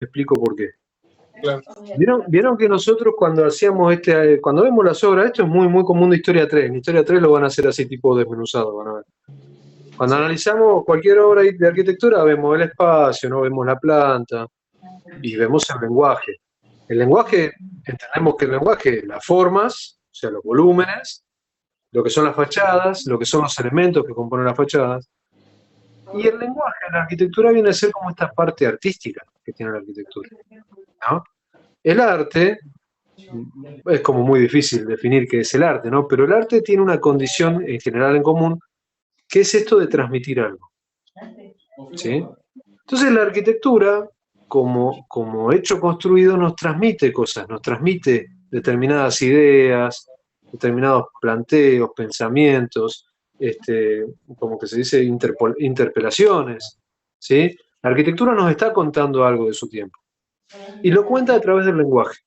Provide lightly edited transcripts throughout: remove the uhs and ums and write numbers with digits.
explico por qué. Claro. ¿Vieron que nosotros cuando hacíamos cuando vemos las obras, esto es muy, muy común de Historia 3, en Historia 3 lo van a hacer así tipo desmenuzado, van a ver. Cuando analizamos cualquier obra de arquitectura, vemos el espacio, no vemos la planta y vemos el lenguaje. El lenguaje, entendemos que el lenguaje, las formas, o sea, los volúmenes, lo que son las fachadas, lo que son los elementos que componen las fachadas. Y el lenguaje en la arquitectura viene a ser como esta parte artística que tiene la arquitectura, ¿no? El arte es como muy difícil definir qué es el arte, ¿no? Pero el arte tiene una condición en general en común, que es esto de transmitir algo, ¿sí? Entonces la arquitectura, como hecho construido, nos transmite cosas, nos transmite determinadas ideas, determinados planteos, pensamientos, como que se dice, interpelaciones, ¿sí? La arquitectura nos está contando algo de su tiempo y lo cuenta a través del lenguaje.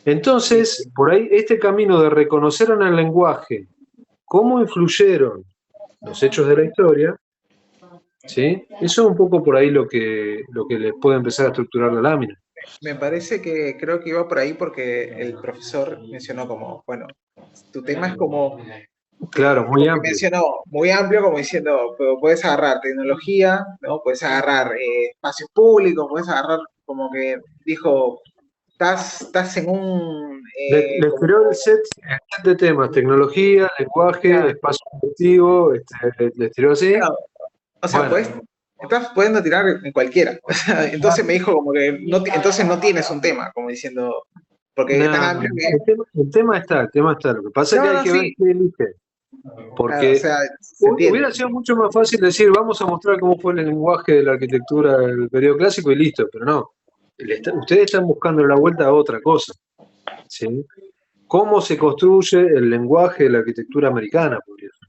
Entonces, por ahí, este camino de reconocer en el lenguaje cómo influyeron los hechos de la historia, ¿sí? Eso es un poco por ahí lo que les puede empezar a estructurar la lámina. Me parece que creo que iba por ahí porque el profesor mencionó como, bueno, tu tema es como... Claro, muy amplio. Mencionó muy amplio, como diciendo, puedes agarrar tecnología, ¿no? Puedes agarrar espacios públicos, puedes agarrar, como que dijo, estás en un... Les tiró el set de temas, tecnología, lenguaje, espacio colectivo, les tiró así. Claro, o sea, bueno, estás pudiendo tirar en cualquiera. Entonces me dijo como que, no, entonces no tienes un tema, como diciendo, porque no, es tan amplio que... el tema está. Lo que pasa es que hay que ver qué elige. Porque claro, o sea, hubiera sido mucho más fácil decir, vamos a mostrar cómo fue el lenguaje de la arquitectura del periodo clásico y listo, pero no. Ustedes están buscando la vuelta a otra cosa, ¿sí? ¿Cómo se construye el lenguaje de la arquitectura americana, por ejemplo?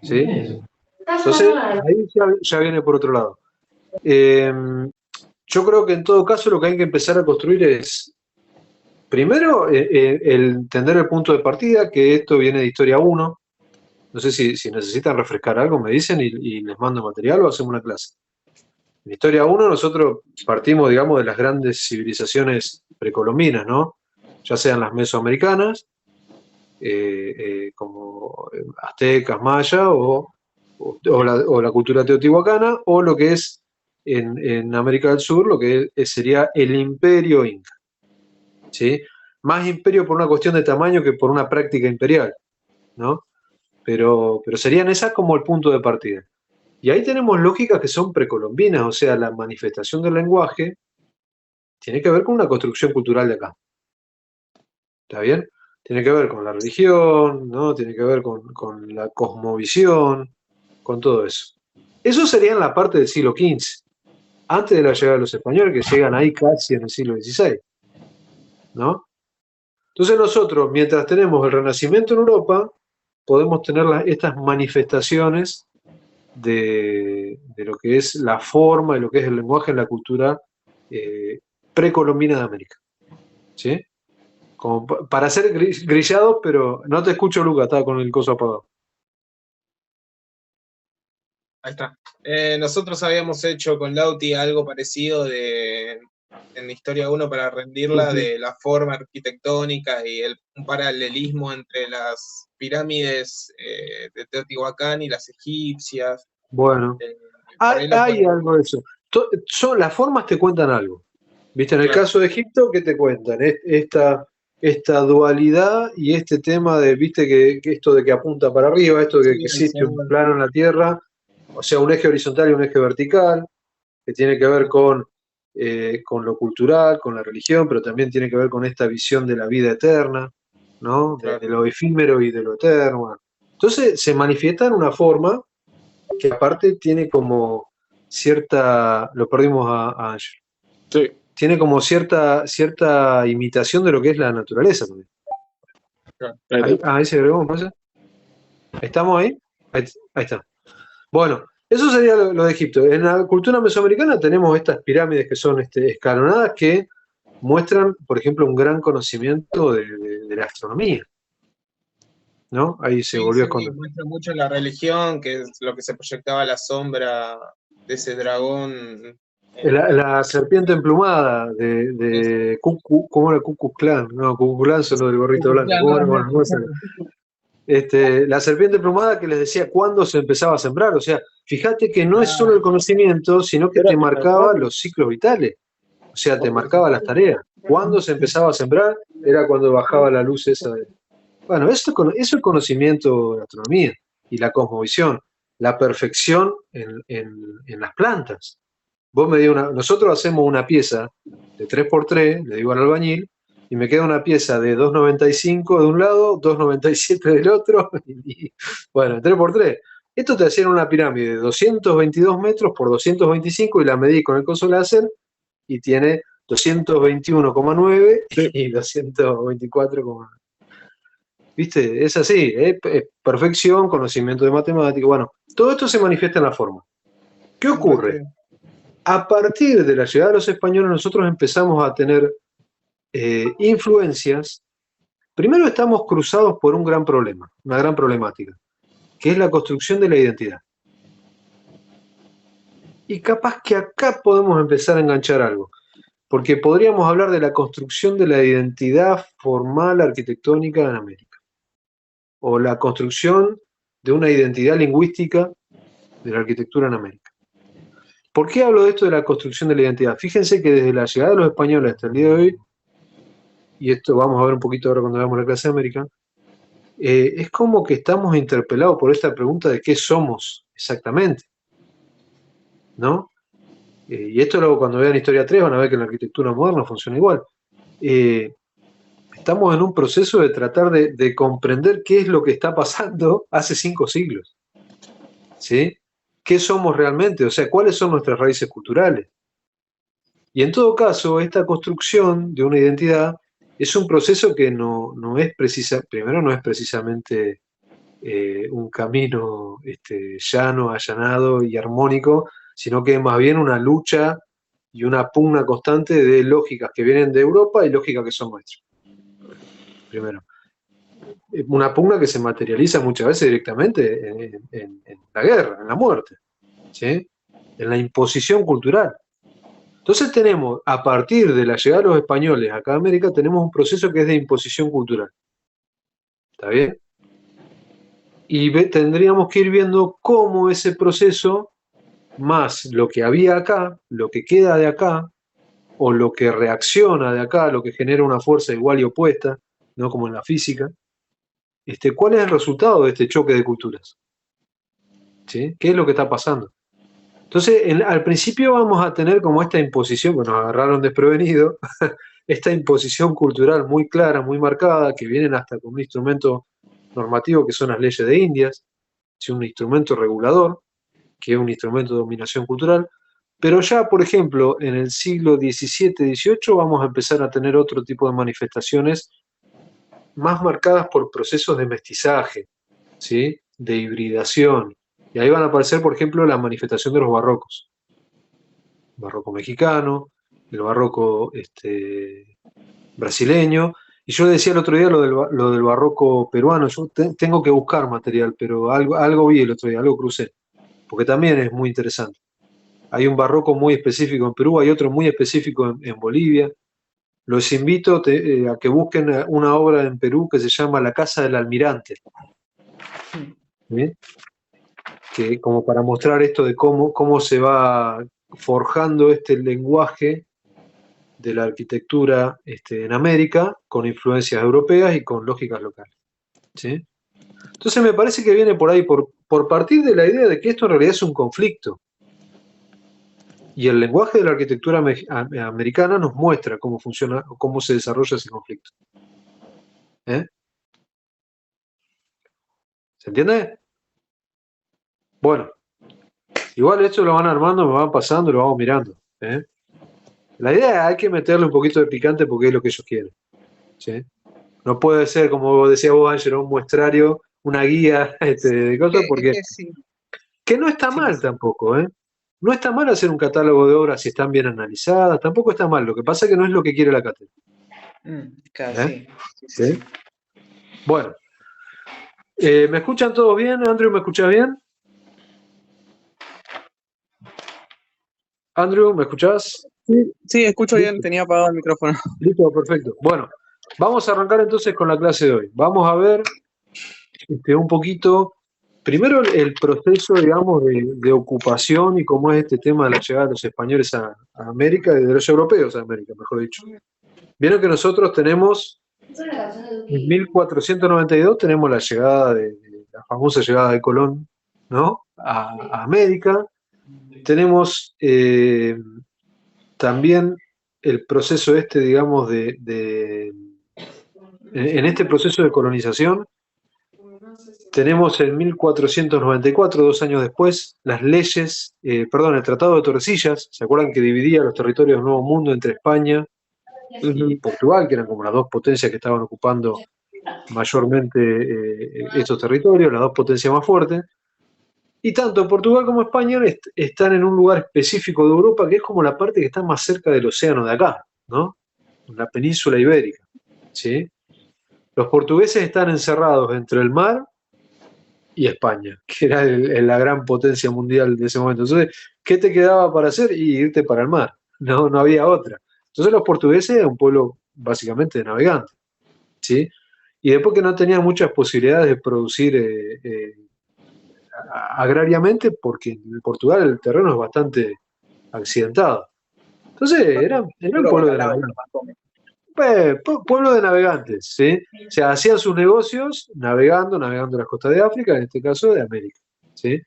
¿Sí? Entonces, ahí ya viene por otro lado. Yo creo que en todo caso lo que hay que empezar a construir es, primero, entender el punto de partida, que esto viene de Historia 1. No sé si necesitan refrescar algo, me dicen y les mando material o hacemos una clase. En Historia 1 nosotros partimos, digamos, de las grandes civilizaciones precolombinas, ¿no? Ya sean las mesoamericanas, como aztecas, mayas, o la cultura teotihuacana, o lo que es en América del Sur, lo que sería el imperio inca, ¿sí? Más imperio por una cuestión de tamaño que por una práctica imperial, ¿no? Pero serían esas como el punto de partida. Y ahí tenemos lógicas que son precolombinas, o sea, la manifestación del lenguaje tiene que ver con una construcción cultural de acá. ¿Está bien? Tiene que ver con la religión, ¿no? Tiene que ver con la cosmovisión, con todo eso. Eso sería en la parte del siglo XV, antes de la llegada de los españoles, que llegan ahí casi en el siglo XVI, ¿no? Entonces nosotros, mientras tenemos el Renacimiento en Europa, podemos tener estas manifestaciones de lo que es la forma y lo que es el lenguaje en la cultura precolombina de América. ¿Sí? Como para ser grillados, pero no te escucho, Luca, estaba con el coso apagado. Ahí está. Nosotros habíamos hecho con Lauti algo parecido en Historia 1 para rendirla, de la forma arquitectónica y un paralelismo entre las pirámides de Teotihuacán y las egipcias. Bueno, hay algo de eso. Las formas te cuentan algo. ¿Viste? En el caso de Egipto, ¿qué te cuentan? Esta dualidad y este tema de, viste, que esto de que apunta para arriba, esto de que existe un plano en la Tierra, o sea, un eje horizontal y un eje vertical, que tiene que ver con lo cultural, con la religión, pero también tiene que ver con esta visión de la vida eterna, ¿no? De lo efímero y de lo eterno. Entonces se manifiesta en una forma que aparte tiene como cierta... Lo perdimos a Ángel. Sí. Tiene como cierta imitación de lo que es la naturaleza también. Ahí se agregó, ¿me pasa? ¿Estamos ahí? Ahí está. Bueno, eso sería lo de Egipto. En la cultura mesoamericana tenemos estas pirámides que son escalonadas que muestran, por ejemplo, un gran conocimiento de la astronomía, ¿no? Ahí se volvió a esconder. Muestra mucho la religión, que es lo que se proyectaba la sombra ese dragón. La serpiente emplumada de ¿cómo era? Ku Klux Klan. No, Ku Klux Klan son los del gorrito blanco. ¿Cómo era? Bueno, no sé. La serpiente emplumada que les decía cuándo se empezaba a sembrar. O sea, fíjate que no es solo el conocimiento, sino que te marcaba los ciclos vitales. O sea, te marcaba las tareas. Cuándo se empezaba a sembrar era cuando bajaba la luz esa. Bueno, eso es el conocimiento de astronomía y la cosmovisión, la perfección en las plantas. Nosotros hacemos una pieza de 3x3, le digo al albañil, y me queda una pieza de 2,95 de un lado, 2,97 del otro, y bueno, 3x3. Esto te hacían una pirámide de 222 metros por 225 y la medí con el coso láser y tiene 221,9 y 224,9. ¿Viste? Es así, es perfección, conocimiento de matemática. Bueno, todo esto se manifiesta en la forma. ¿Qué ocurre? A partir de la llegada de los españoles, nosotros empezamos a tener influencias. Primero estamos cruzados por un gran problema, una gran problemática, que es la construcción de la identidad. Y capaz que acá podemos empezar a enganchar algo, porque podríamos hablar de la construcción de la identidad formal arquitectónica en América, o la construcción de una identidad lingüística de la arquitectura en América. ¿Por qué hablo de esto de la construcción de la identidad? Fíjense que desde la llegada de los españoles hasta el día de hoy, y esto vamos a ver un poquito ahora cuando veamos la clase de América, es como que estamos interpelados por esta pregunta de qué somos exactamente, ¿no? Y esto luego cuando vean Historia 3 van a ver que en la arquitectura moderna funciona igual. Estamos en un proceso de tratar de comprender qué es lo que está pasando hace 5 siglos, ¿sí? ¿Qué somos realmente? O sea, ¿cuáles son nuestras raíces culturales? Y en todo caso, esta construcción de una identidad es un proceso que no es primero no es precisamente un camino llano, allanado y armónico, sino que es más bien una lucha y una pugna constante de lógicas que vienen de Europa y lógicas que son nuestras. Primero. Una pugna que se materializa muchas veces directamente en la guerra, en la muerte, ¿sí? En la imposición cultural. Entonces tenemos, a partir de la llegada de los españoles acá a América, tenemos un proceso que es de imposición cultural. ¿Está bien? Y tendríamos que ir viendo cómo ese proceso, más lo que había acá, lo que queda de acá, o lo que reacciona de acá, lo que genera una fuerza igual y opuesta, ¿no? Como en la física, ¿cuál es el resultado de este choque de culturas? ¿Sí? ¿Qué es lo que está pasando? Entonces, al principio vamos a tener como esta imposición, que nos agarraron desprevenidos, esta imposición cultural muy clara, muy marcada, que vienen hasta con un instrumento normativo que son las leyes de Indias, ¿sí? Un instrumento regulador, que es un instrumento de dominación cultural, pero ya, por ejemplo, en el siglo XVII-XVIII vamos a empezar a tener otro tipo de manifestaciones más marcadas por procesos de mestizaje, ¿sí? De hibridación. Y ahí van a aparecer, por ejemplo, la manifestación de los barrocos. El barroco mexicano, el barroco brasileño. Y yo decía el otro día lo del barroco peruano. Yo tengo que buscar material, pero algo vi el otro día, algo crucé. Porque también es muy interesante. Hay un barroco muy específico en Perú, hay otro muy específico en Bolivia. Los invito a que busquen una obra en Perú que se llama La Casa del Almirante. ¿Sí? Que como para mostrar esto de cómo se va forjando este lenguaje de la arquitectura en América con influencias europeas y con lógicas locales. ¿Sí? Entonces me parece que viene por ahí, por partir de la idea de que esto en realidad es un conflicto. Y el lenguaje de la arquitectura americana nos muestra cómo funciona, cómo se desarrolla ese conflicto. ¿Se entiende? Bueno, igual esto lo van armando, me van pasando, lo vamos mirando. La idea es hay que meterle un poquito de picante porque es lo que ellos quieren. ¿Sí? No puede ser, como decía vos, Ángelo, un muestrario, una guía de cosas, porque que no está mal tampoco. No está mal hacer un catálogo de obras si están bien analizadas, tampoco está mal. Lo que pasa es que no es lo que quiere la cátedra. Claro, ¿Sí? Bueno, ¿me escuchan todos bien? Andrew, ¿me escuchás bien? Andrew, ¿me escuchás? Sí, escucho bien, Listo, tenía apagado el micrófono. listo, perfecto. Bueno, vamos a arrancar entonces con la clase de hoy. Vamos a ver un poquito, primero el proceso, digamos, de ocupación y cómo es este tema de la llegada de los españoles a América y de los europeos a América, mejor dicho. Vieron que nosotros tenemos, en 1492 tenemos la llegada la famosa llegada de Colón, ¿no? A América. Tenemos también el proceso digamos, en este proceso de colonización, tenemos en 1494, 2 años después, las leyes, el Tratado de Tordesillas. ¿Se acuerdan que dividía los territorios del Nuevo Mundo entre España y Portugal, que eran como las dos potencias que estaban ocupando mayormente estos territorios, las dos potencias más fuertes? Y tanto Portugal como España están en un lugar específico de Europa que es como la parte que está más cerca del océano de acá, ¿no? La península ibérica, ¿sí? Los portugueses están encerrados entre el mar y España, que era la gran potencia mundial de ese momento. Entonces, ¿qué te quedaba para hacer? Y irte para el mar. No había otra. Entonces los portugueses eran un pueblo básicamente de navegantes, ¿sí? Y después que no tenían muchas posibilidades de producir agrariamente, porque en Portugal el terreno es bastante accidentado. Entonces era un pueblo de navegantes. Pueblo de navegantes, ¿sí? O sea, hacían sus negocios navegando las costas de África, en este caso de América, ¿sí?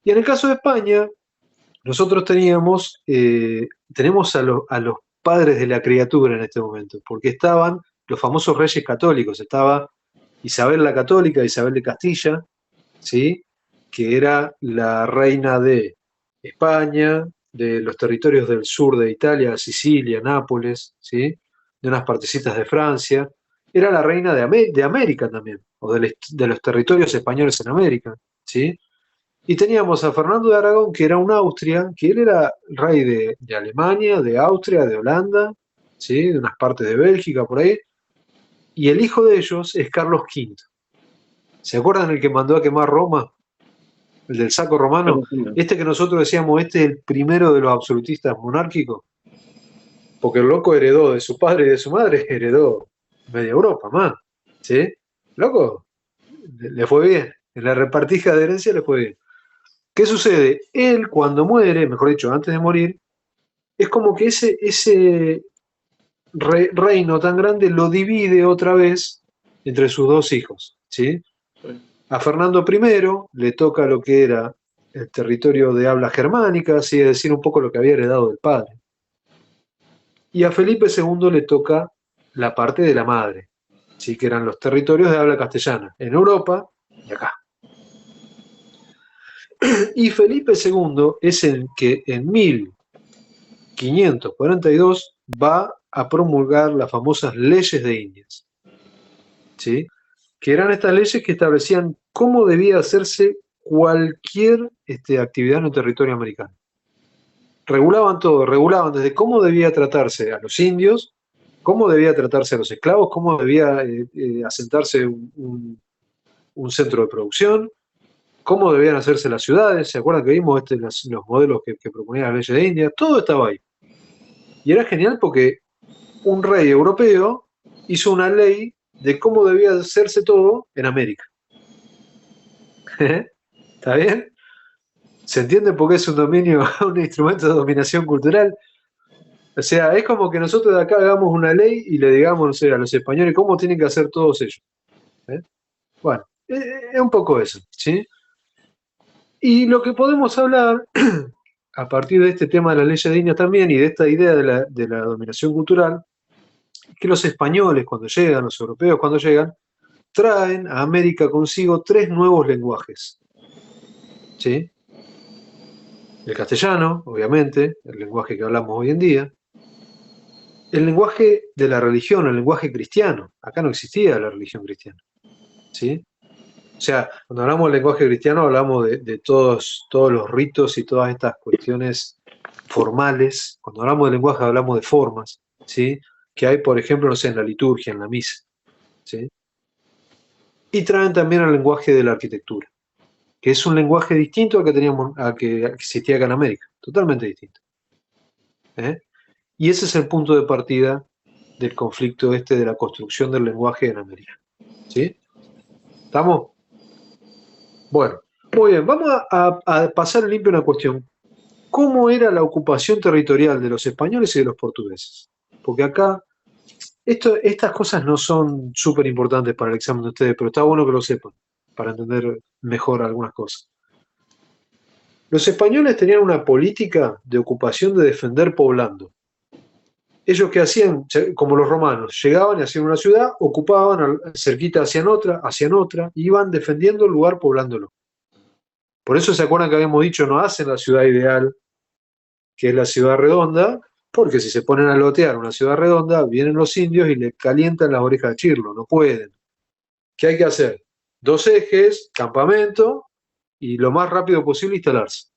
Y en el caso de España, nosotros tenemos a los padres de la criatura en este momento, porque estaban los famosos reyes católicos. Estaba Isabel la Católica, Isabel de Castilla, ¿sí? Que era la reina de España, de los territorios del sur de Italia, Sicilia, Nápoles, ¿sí? De unas partecitas de Francia. Era la reina de América también, o de los territorios españoles en América, ¿sí? Y teníamos a Fernando de Aragón, que era un Austria, que él era rey de Alemania, de Austria, de Holanda, ¿sí? De unas partes de Bélgica, por ahí. Y el hijo de ellos es Carlos V. ¿Se acuerdan el que mandó a quemar Roma? El del saco romano. Este que nosotros decíamos, este es el primero de los absolutistas monárquicos. Porque el loco heredó de su padre y de su madre, heredó media Europa, más. ¿Sí? Loco, le fue bien. En la repartija de herencia le fue bien. ¿Qué sucede? Él, cuando muere, mejor dicho, antes de morir, es como que ese reino tan grande lo divide otra vez entre sus dos hijos, ¿sí? A Fernando I le toca lo que era el territorio de habla germánica, así es decir, un poco lo que había heredado del padre. Y a Felipe II le toca la parte de la madre, ¿sí? Que eran los territorios de habla castellana, en Europa y acá. Y Felipe II es el que en 1542 va a promulgar las famosas leyes de Indias, ¿sí? Que eran estas leyes que establecían cómo debía hacerse cualquier actividad en el territorio americano. Regulaban todo, regulaban desde cómo debía tratarse a los indios, cómo debía tratarse a los esclavos, cómo debía asentarse un centro de producción, cómo debían hacerse las ciudades. ¿Se acuerdan que vimos los modelos que proponían las leyes de India? Todo estaba ahí. Y era genial porque un rey europeo hizo una ley de cómo debía hacerse todo en América. ¿Está bien? ¿Se entiende por qué es un instrumento de dominación cultural? O sea, es como que nosotros de acá hagamos una ley y le digamos, no sé, a los españoles cómo tienen que hacer todos ellos. Bueno, es un poco eso, ¿sí? Y lo que podemos hablar, a partir de este tema de las leyes de Indias también y de esta idea de la dominación cultural, que los españoles cuando llegan, los europeos cuando llegan, traen a América consigo 3 nuevos lenguajes, ¿sí? El castellano, obviamente, el lenguaje que hablamos hoy en día. El lenguaje de la religión, el lenguaje cristiano. Acá no existía la religión cristiana, ¿sí? O sea, cuando hablamos del lenguaje cristiano hablamos de todos los ritos y todas estas cuestiones formales. Cuando hablamos de lenguaje hablamos de formas, ¿sí? Que hay, por ejemplo, no sé, en la liturgia, en la misa, ¿sí? Y traen también el lenguaje de la arquitectura, que es un lenguaje distinto al que teníamos, al que existía acá en América, totalmente distinto, ¿eh? Y ese es el punto de partida del conflicto de la construcción del lenguaje en América. ¿Sí? ¿Estamos? Bueno, muy bien, vamos a pasar en limpio una cuestión. ¿Cómo era la ocupación territorial de los españoles y de los portugueses? Porque acá estas cosas no son súper importantes para el examen de ustedes, pero está bueno que lo sepan, para entender mejor algunas cosas. Los españoles tenían una política de ocupación de defender poblando. Ellos que hacían, como los romanos, llegaban y hacían una ciudad, ocupaban, cerquita hacían otra, y iban defendiendo el lugar poblándolo. Por eso se acuerdan que habíamos dicho, no hacen la ciudad ideal, que es la ciudad redonda, porque si se ponen a lotear una ciudad redonda, vienen los indios y le calientan las orejas a Chirlo, no pueden. ¿Qué hay que hacer? 2 ejes, campamento, y lo más rápido posible instalarse,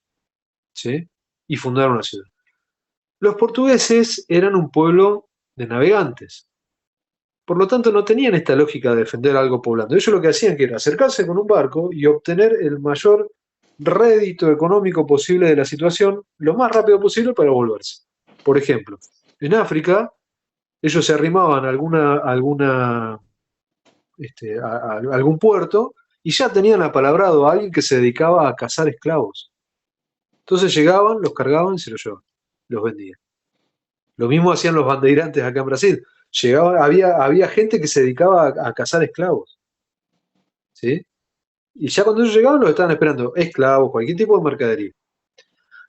¿sí? Y fundar una ciudad. Los portugueses eran un pueblo de navegantes. Por lo tanto, no tenían esta lógica de defender algo poblando. Ellos lo que hacían que era acercarse con un barco y obtener el mayor rédito económico posible de la situación lo más rápido posible para volverse. Por ejemplo, en África, ellos se arrimaban a algún puerto y ya tenían apalabrado a alguien que se dedicaba a cazar esclavos. Entonces llegaban, los cargaban y se los llevaban, los vendían. Lo mismo hacían los bandeirantes acá en Brasil. Había gente que se dedicaba a cazar esclavos, ¿sí? Y ya cuando ellos llegaban los estaban esperando esclavos, cualquier tipo de mercadería.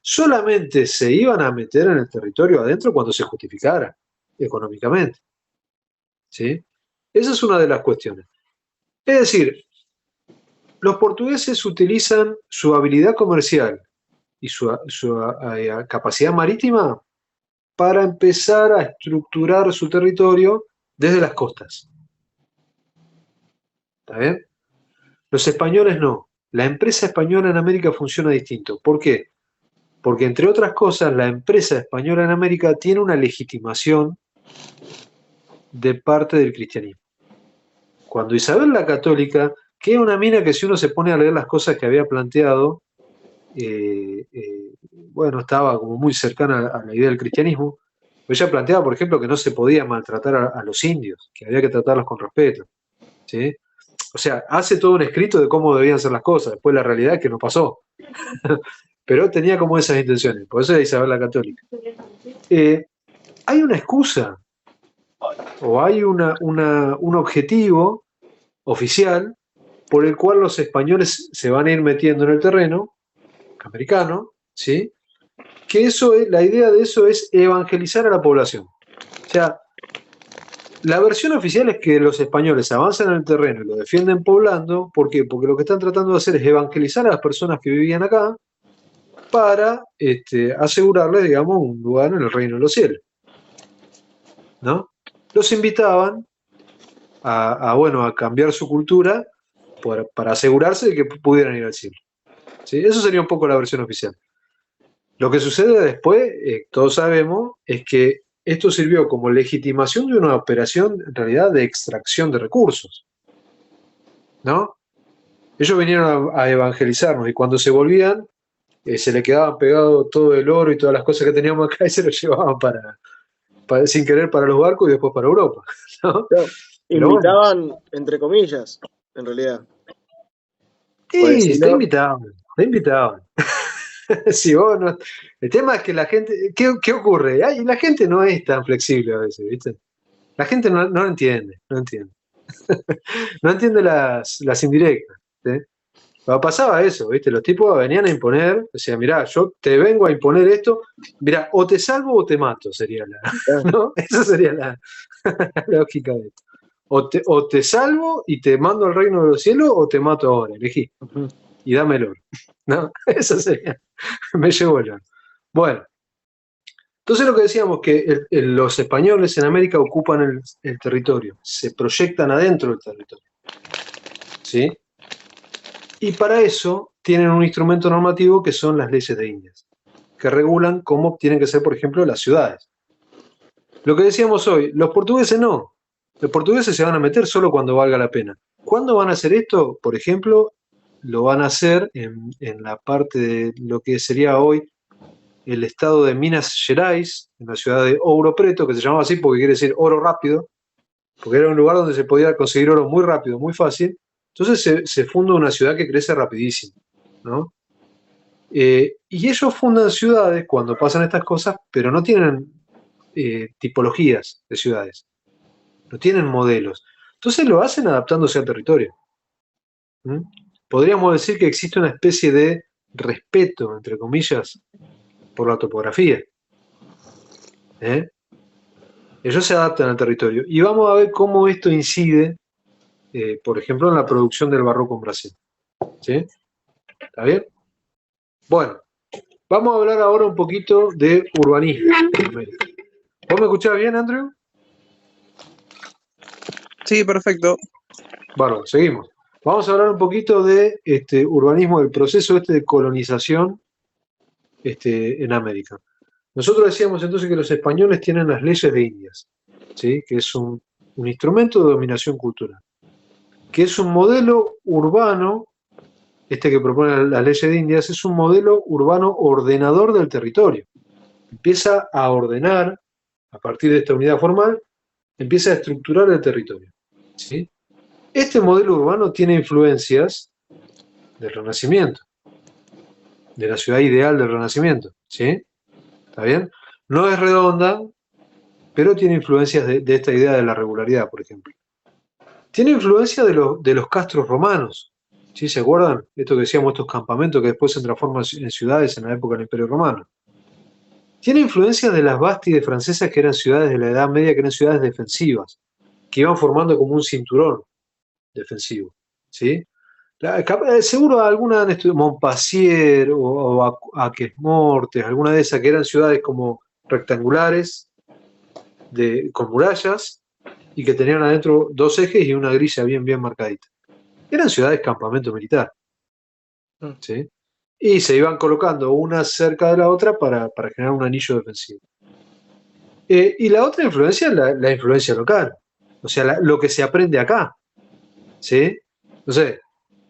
Solamente se iban a meter en el territorio adentro cuando se justificara económicamente, ¿sí? Esa es una de las cuestiones. Es decir, los portugueses utilizan su habilidad comercial y su capacidad marítima para empezar a estructurar su territorio desde las costas. ¿Está bien? Los españoles no. La empresa española en América funciona distinto. ¿Por qué? Porque, entre otras cosas, la empresa española en América tiene una legitimación de parte del cristianismo. Cuando Isabel la Católica, que es una mina que si uno se pone a leer las cosas que había planteado, bueno, estaba como muy cercana a la idea del cristianismo, pero ella planteaba, por ejemplo, que no se podía maltratar a los indios, que había que tratarlos con respeto, ¿sí? O sea, hace todo un escrito de cómo debían ser las cosas, después la realidad es que no pasó. Pero tenía como esas intenciones, por eso era Isabel la Católica. Hay una excusa, o hay un objetivo oficial por el cual los españoles se van a ir metiendo en el terreno americano, ¿sí? Que la idea de eso es evangelizar a la población. O sea, la versión oficial es que los españoles avanzan en el terreno y lo defienden poblando. ¿Por qué? Porque lo que están tratando de hacer es evangelizar a las personas que vivían acá para asegurarles, digamos, un lugar en el reino de los cielos, ¿no? Los invitaban a cambiar su cultura para asegurarse de que pudieran ir al cielo, ¿sí? Eso sería un poco la versión oficial. Lo que sucede después, todos sabemos, es que esto sirvió como legitimación de una operación, en realidad, de extracción de recursos, ¿no? Ellos vinieron a evangelizarnos y cuando se volvían, se le quedaban pegado todo el oro y todas las cosas que teníamos acá y se lo llevaban sin querer para los barcos y después para Europa, ¿no? Claro, Pero invitaban, entre comillas, en realidad. Pues, sí, si te no, invitaban. Si vos no- El tema es que la gente, ¿qué ocurre? La gente no es tan flexible a veces, ¿viste? La gente no lo entiende, no entiende. No entiende las indirectas, ¿sí? Pero pasaba eso, ¿viste? Los tipos venían a imponer, decían, mirá, yo te vengo a imponer esto, mirá, o te salvo o te mato, sería ¿no? Esa sería la lógica de esto. O te salvo y te mando al reino de los cielos, o te mato ahora, elegí. Y dame el oro, ¿no? Eso sería, me llevo el oro. Bueno, entonces lo que decíamos que los españoles en América ocupan el territorio, se proyectan adentro del territorio, ¿sí? Y para eso tienen un instrumento normativo que son las leyes de Indias, que regulan cómo tienen que ser, por ejemplo, las ciudades. Lo que decíamos hoy, los portugueses no. Los portugueses se van a meter solo cuando valga la pena. ¿Cuándo van a hacer esto? Por ejemplo, lo van a hacer en la parte de lo que sería hoy el estado de Minas Gerais, en la ciudad de Ouro Preto, que se llamaba así porque quiere decir oro rápido, porque era un lugar donde se podía conseguir oro muy rápido, muy fácil. Entonces se funda una ciudad que crece rapidísimo, ¿no? Y ellos fundan ciudades cuando pasan estas cosas, pero no tienen tipologías de ciudades, no tienen modelos. Entonces lo hacen adaptándose al territorio. ¿Mm? Podríamos decir que existe una especie de respeto, entre comillas, por la topografía. ¿Eh? Ellos se adaptan al territorio. Y vamos a ver cómo esto incide, por ejemplo, en la producción del barroco en Brasil. ¿Sí? ¿Está bien? Bueno, vamos a hablar ahora un poquito de urbanismo en América. ¿Vos me escuchás bien, Andrew? Sí, perfecto. Bueno, seguimos. Vamos a hablar un poquito de urbanismo, del proceso de colonización en América. Nosotros decíamos entonces que los españoles tienen las leyes de Indias, ¿sí? Que es un instrumento de dominación cultural, que es un modelo urbano, que propone las leyes de Indias, es un modelo urbano ordenador del territorio. Empieza a ordenar, a partir de esta unidad formal, empieza a estructurar el territorio, ¿sí? Este modelo urbano tiene influencias del Renacimiento, de la ciudad ideal del Renacimiento, ¿sí? ¿Está bien? No es redonda, pero tiene influencias de esta idea de la regularidad, por ejemplo. Tiene influencia de los castros romanos, ¿sí? ¿Se acuerdan? Esto que decíamos, estos campamentos que después se transforman en ciudades en la época del Imperio Romano. Tiene influencia de las bástides francesas, que eran ciudades de la Edad Media, que eran ciudades defensivas, que iban formando como un cinturón defensivo, ¿sí? Seguro alguna han estudiado Montpassier o Aquesmortes, alguna de esas que eran ciudades como rectangulares, con murallas, y que tenían adentro dos ejes y una grilla bien marcadita. Eran ciudades campamento militar, ¿sí? Y se iban colocando una cerca de la otra para generar un anillo defensivo. Y la otra influencia es la influencia local, o sea, lo que se aprende acá, ¿sí? No sé,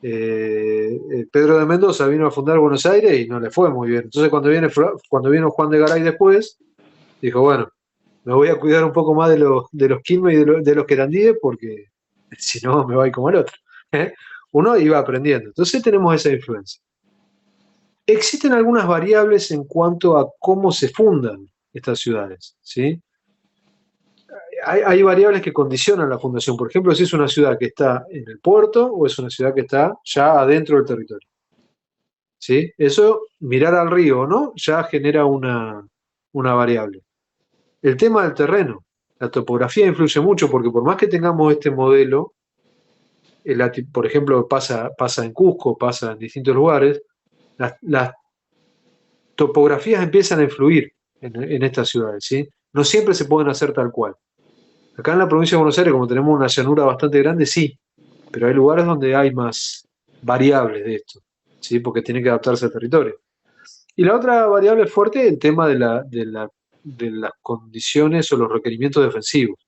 Pedro de Mendoza vino a fundar Buenos Aires y no le fue muy bien. Entonces cuando vino Juan de Garay después, dijo, bueno, me voy a cuidar un poco más de los Quilmes y de los querandíes, porque si no me va a ir como el otro. ¿Eh? Uno iba aprendiendo. Entonces tenemos esa influencia. Existen algunas variables en cuanto a cómo se fundan estas ciudades, ¿sí? Hay variables que condicionan la fundación. Por ejemplo, si es una ciudad que está en el puerto o es una ciudad que está ya adentro del territorio, ¿sí? Eso, mirar al río o no, ya genera una variable. El tema del terreno, la topografía influye mucho, porque por más que tengamos este modelo, por ejemplo, pasa en Cusco, pasa en distintos lugares, las topografías empiezan a influir en estas ciudades, ¿sí? No siempre se pueden hacer tal cual. Acá en la provincia de Buenos Aires, como tenemos una llanura bastante grande, sí, pero hay lugares donde hay más variables de esto, ¿sí? Porque tiene que adaptarse al territorio. Y la otra variable fuerte es el tema de las condiciones o los requerimientos defensivos.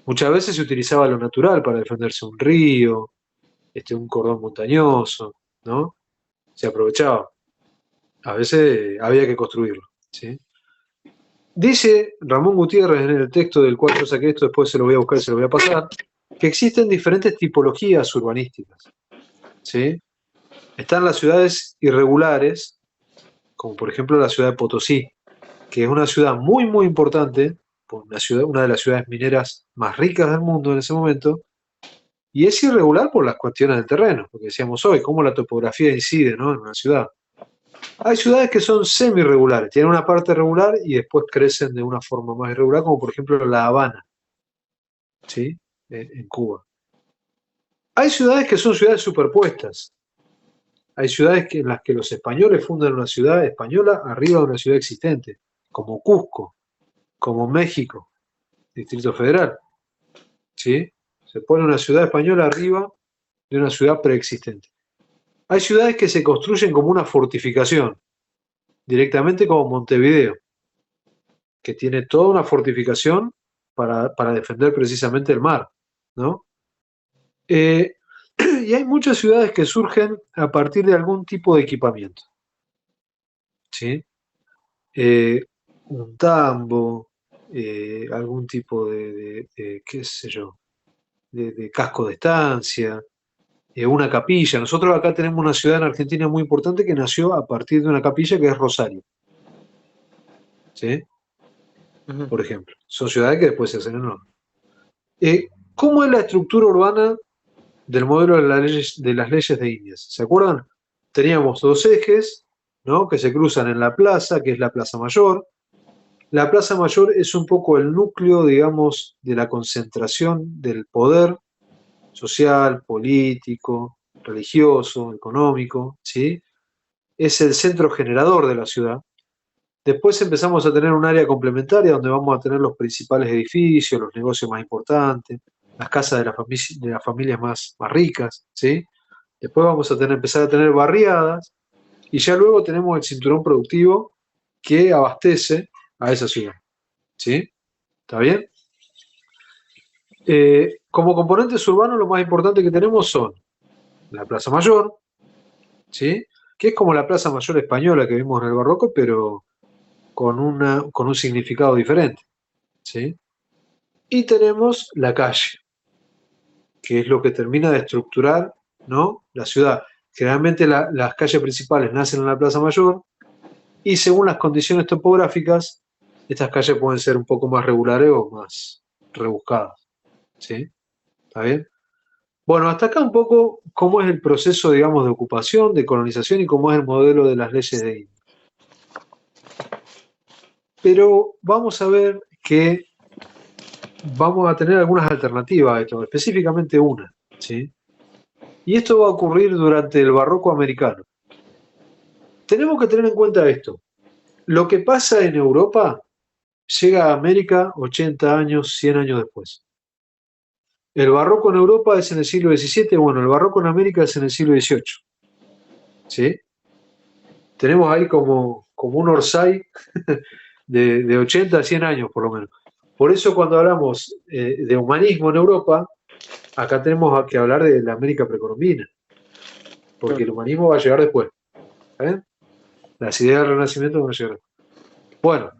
Muchas veces se utilizaba lo natural para defenderse un río, un cordón montañoso, ¿no? Se aprovechaba. A veces había que construirlo, ¿sí? Dice Ramón Gutiérrez en el texto del cual yo saqué esto, después se lo voy a buscar y se lo voy a pasar, que existen diferentes tipologías urbanísticas, ¿sí? Están las ciudades irregulares, como por ejemplo la ciudad de Potosí, que es una ciudad muy importante, una de las ciudades mineras más ricas del mundo en ese momento, y es irregular por las cuestiones del terreno, porque decíamos hoy, cómo la topografía incide, ¿no?, en una ciudad. Hay ciudades que son semi-irregulares, tienen una parte regular y después crecen de una forma más irregular, como por ejemplo La Habana, ¿sí?, en Cuba. Hay ciudades que son ciudades superpuestas. Hay ciudades en las que los españoles fundan una ciudad española arriba de una ciudad existente, como Cusco, como México, Distrito Federal, ¿sí? Se pone una ciudad española arriba de una ciudad preexistente. Hay ciudades que se construyen como una fortificación, directamente como Montevideo, que tiene toda una fortificación para defender precisamente el mar, ¿no? Y hay muchas ciudades que surgen a partir de algún tipo de equipamiento, ¿sí? eh, un tambo, algún tipo qué sé yo, de casco de estancia, una capilla. Nosotros acá tenemos una ciudad en Argentina muy importante que nació a partir de una capilla que es Rosario, ¿sí? Ujú. Por ejemplo. Son ciudades que después se hacen enormes. ¿Cómo es la estructura urbana del modelo de las leyes de Indias? ¿Se acuerdan? Teníamos dos ejes, ¿no?, que se cruzan en la plaza, que es la Plaza Mayor. La Plaza Mayor es un poco el núcleo, digamos, de la concentración del poder social, político, religioso, económico, ¿sí? Es el centro generador de la ciudad. Después empezamos a tener un área complementaria donde vamos a tener los principales edificios, los negocios más importantes, las casas de las familias más ricas, ¿sí? Después vamos a empezar a tener barriadas y ya luego tenemos el cinturón productivo que abastece a esa ciudad, ¿sí? ¿Está bien? Como componentes urbanos, lo más importante que tenemos son la Plaza Mayor, ¿sí?, que es como la Plaza Mayor española que vimos en el Barroco, pero con un significado diferente, ¿sí? Y tenemos la calle, que es lo que termina de estructurar, ¿no?, la ciudad. Generalmente las calles principales nacen en la Plaza Mayor y según las condiciones topográficas, estas calles pueden ser un poco más regulares o más rebuscadas, ¿sí? ¿Está bien? Bueno, hasta acá un poco cómo es el proceso, digamos, de ocupación, de colonización y cómo es el modelo de las leyes de India. Pero vamos a ver que vamos a tener algunas alternativas a esto, específicamente una, ¿sí? Y esto va a ocurrir durante el barroco americano. Tenemos que tener en cuenta esto. Lo que pasa en Europa llega a América 80 años, 100 años después. El barroco en Europa es en el siglo XVII, bueno, el barroco en América es en el siglo XVIII, ¿sí? Tenemos ahí como un Orsay de 80 a 100 años por lo menos. Por eso cuando hablamos de humanismo en Europa, acá tenemos que hablar de la América precolombina, porque el humanismo va a llegar después. ¿Eh? Las ideas del Renacimiento van a llegar después. Bueno,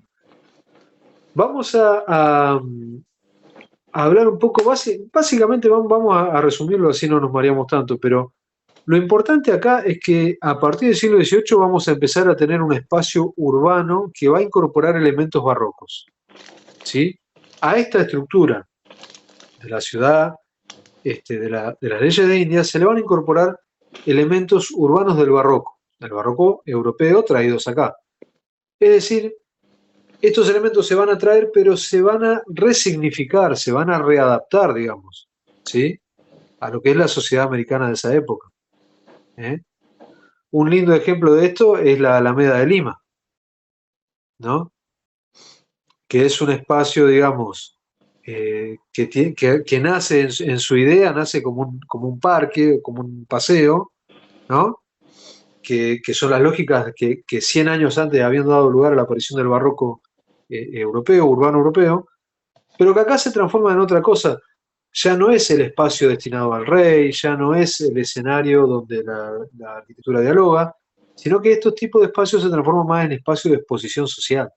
vamos a hablar un poco, básicamente vamos a resumirlo, así no nos mareamos tanto, pero lo importante acá es que a partir del siglo XVIII vamos a empezar a tener un espacio urbano que va a incorporar elementos barrocos, ¿sí? A esta estructura de la ciudad, de las leyes de India, se le van a incorporar elementos urbanos del barroco europeo traídos acá. Es decir, estos elementos se van a traer, pero se van a resignificar, se van a readaptar, digamos, ¿sí?, a lo que es la sociedad americana de esa época. Un lindo ejemplo de esto es la Alameda de Lima, ¿no?, que es un espacio, digamos, que nace en su idea, nace como un parque, como un paseo, ¿no?, que son las lógicas que 100 años antes habían dado lugar a la aparición del barroco europeo, urbano europeo, pero que acá se transforma en otra cosa. Ya no es el espacio destinado al rey, ya no es el escenario donde la arquitectura dialoga, sino que estos tipos de espacios se transforman más en espacios de exposición social,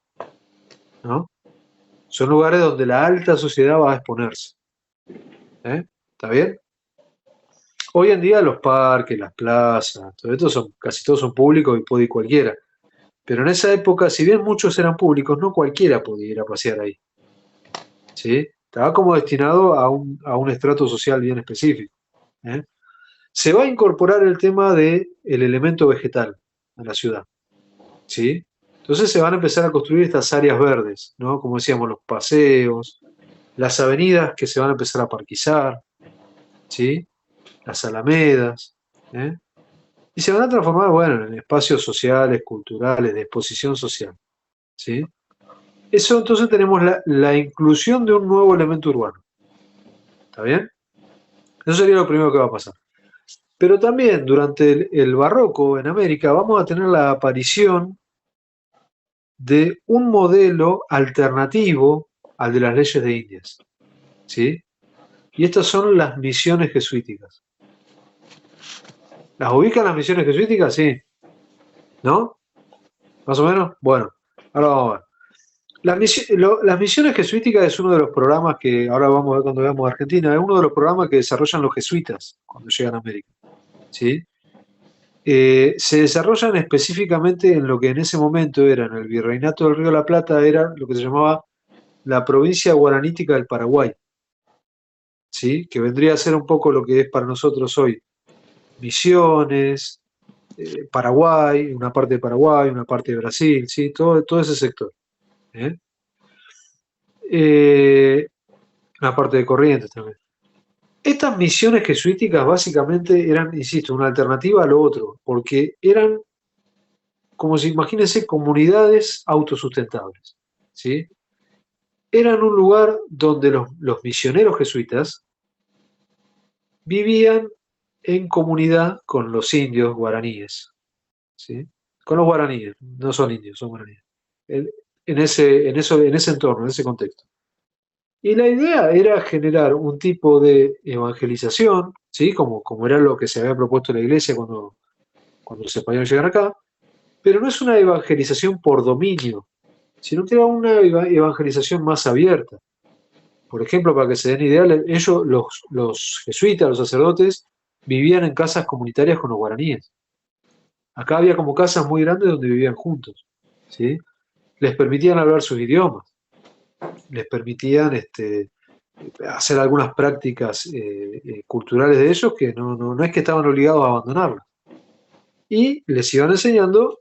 ¿no? Son lugares donde la alta sociedad va a exponerse. ¿Está bien? Hoy en día los parques, las plazas, todo esto casi todos son públicos y puede ir cualquiera. Pero en esa época, si bien muchos eran públicos, no cualquiera podía ir a pasear ahí, ¿sí? Estaba como destinado a un estrato social bien específico. Se va a incorporar el tema del elemento vegetal a la ciudad, ¿sí? Entonces se van a empezar a construir estas áreas verdes, ¿no? Como decíamos, los paseos, las avenidas que se van a empezar a parquizar, ¿sí?, las alamedas, y se van a transformar, bueno, en espacios sociales, culturales, de exposición social, ¿sí? Eso, entonces tenemos la inclusión de un nuevo elemento urbano. ¿Está bien? Eso sería lo primero que va a pasar. Pero también durante el barroco en América vamos a tener la aparición de un modelo alternativo al de las leyes de Indias, ¿sí? Y estas son las misiones jesuíticas. ¿Las ubican las misiones jesuíticas? Sí. ¿No? ¿Más o menos? Bueno, Ahora vamos a ver. Las misiones jesuíticas es uno de los programas que ahora vamos a ver cuando veamos Argentina, es uno de los programas que desarrollan los jesuitas cuando llegan a América. ¿Sí? Se desarrollan específicamente en lo que en ese momento era, en el Virreinato del Río de la Plata, era lo que se llamaba la provincia guaranítica del Paraguay, ¿sí? Que vendría a ser un poco lo que es para nosotros hoy Misiones, Paraguay, una parte de Paraguay, una parte de Brasil, ¿sí? Todo ese sector. ¿Eh? Una parte de Corrientes también. Estas misiones jesuíticas básicamente eran, insisto, una alternativa a lo otro, porque eran, como si imagínense, comunidades autosustentables, ¿sí? Eran un lugar donde los misioneros jesuitas vivían en comunidad con los indios guaraníes, ¿sí? Con los guaraníes, no son indios, son guaraníes. En ese entorno, en ese contexto. Y la idea era generar un tipo de evangelización, ¿sí? Como era lo que se había propuesto la iglesia cuando los españoles llegan acá, pero no es una evangelización por dominio, sino que era una evangelización más abierta. Por ejemplo, para que se den idea, ellos, los jesuitas, los sacerdotes, vivían en casas comunitarias con los guaraníes. Acá había como casas muy grandes donde vivían juntos, ¿sí? Les permitían hablar sus idiomas, les permitían hacer algunas prácticas culturales de ellos que no es que estaban obligados a abandonarlas. Y les iban enseñando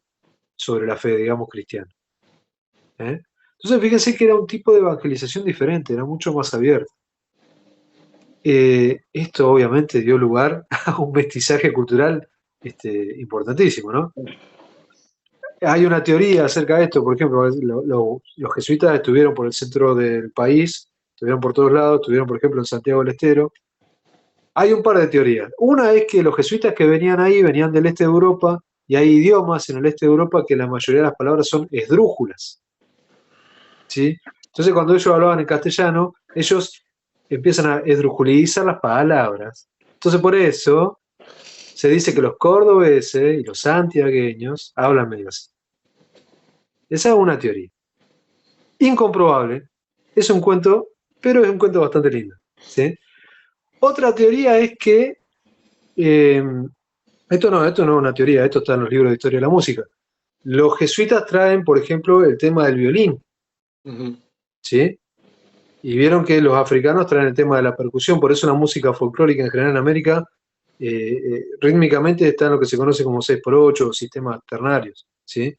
sobre la fe, digamos, cristiana. ¿Eh? Entonces, fíjense que era un tipo de evangelización diferente, era mucho más abierto. Esto obviamente dio lugar a un mestizaje cultural importantísimo, ¿no? Hay una teoría acerca de esto, por ejemplo, los jesuitas estuvieron por el centro del país, estuvieron por todos lados, estuvieron, por ejemplo, en Santiago del Estero. Hay un par de teorías. Una es que los jesuitas que venían ahí venían del este de Europa y hay idiomas en el este de Europa que la mayoría de las palabras son esdrújulas, ¿sí? Entonces, cuando ellos hablaban en castellano, ellos empiezan a esdrujulizar las palabras. Entonces, por eso se dice que los cordobeses y los santiagueños hablan medio así. Esa es una teoría. Incomprobable. Es un cuento, pero es un cuento bastante lindo, ¿sí? Otra teoría es que esto no es una teoría, esto está en los libros de historia de la música. Los jesuitas traen, por ejemplo, el tema del violín, ¿sí? Y vieron que los africanos traen el tema de la percusión, por eso la música folclórica en general en América rítmicamente está en lo que se conoce como 6x8 o sistemas ternarios, ¿sí?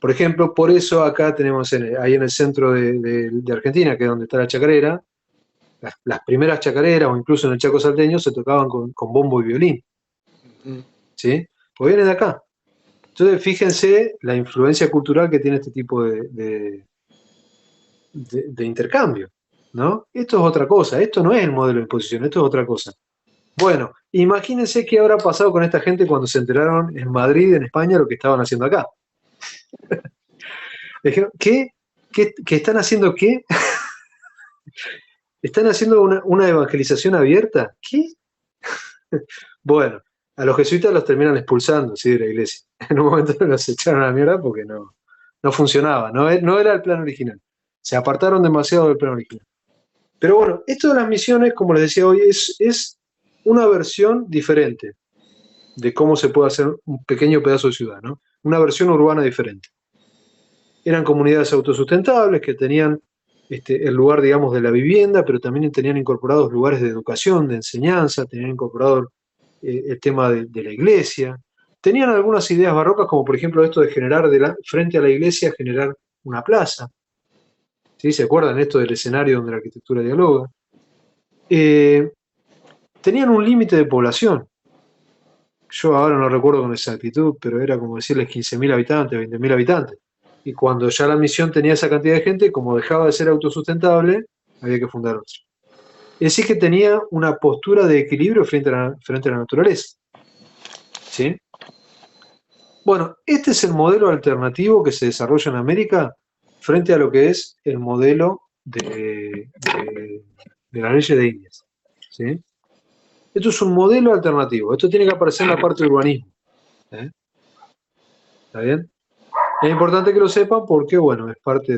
Por ejemplo, por eso acá tenemos ahí en el centro de Argentina, que es donde está la chacarera, las primeras chacareras o incluso en el Chaco salteño se tocaban con bombo y violín, ¿sí? Pues viene de acá. Entonces, fíjense la influencia cultural que tiene este tipo de intercambio, ¿no? Esto es otra cosa, esto no es el modelo de imposición, esto es otra cosa. Bueno, imagínense qué habrá pasado con esta gente cuando se enteraron en Madrid, en España, lo que estaban haciendo acá. Dijeron, ¿qué están haciendo qué? ¿Están haciendo una evangelización abierta? ¿Qué? Bueno, a los jesuitas los terminan expulsando, ¿sí? De la iglesia. En un momento los echaron a la mierda porque no funcionaba, no era el plan original. Se apartaron demasiado del plan original. Pero bueno, esto de las misiones, como les decía hoy, es una versión diferente de cómo se puede hacer un pequeño pedazo de ciudad, ¿no? Una versión urbana diferente. Eran comunidades autosustentables que tenían el lugar, digamos, de la vivienda, pero también tenían incorporados lugares de educación, de enseñanza, tenían incorporado el tema de la iglesia. Tenían algunas ideas barrocas, como por ejemplo esto de generar frente a la iglesia, generar una plaza. ¿Sí? ¿Se acuerdan esto del escenario donde la arquitectura dialoga? Tenían un límite de población. Yo ahora no recuerdo con exactitud, pero era como decirles 15.000 habitantes, 20.000 habitantes. Y cuando ya la misión tenía esa cantidad de gente, como dejaba de ser autosustentable, había que fundar otra. Es decir, que tenía una postura de equilibrio frente a la naturaleza. ¿Sí? Bueno, este es el modelo alternativo que se desarrolla en América frente a lo que es el modelo de las leyes de Indias. ¿Sí? Esto es un modelo alternativo. Esto tiene que aparecer en la parte de urbanismo. ¿Está bien? Es importante que lo sepan porque, bueno, es parte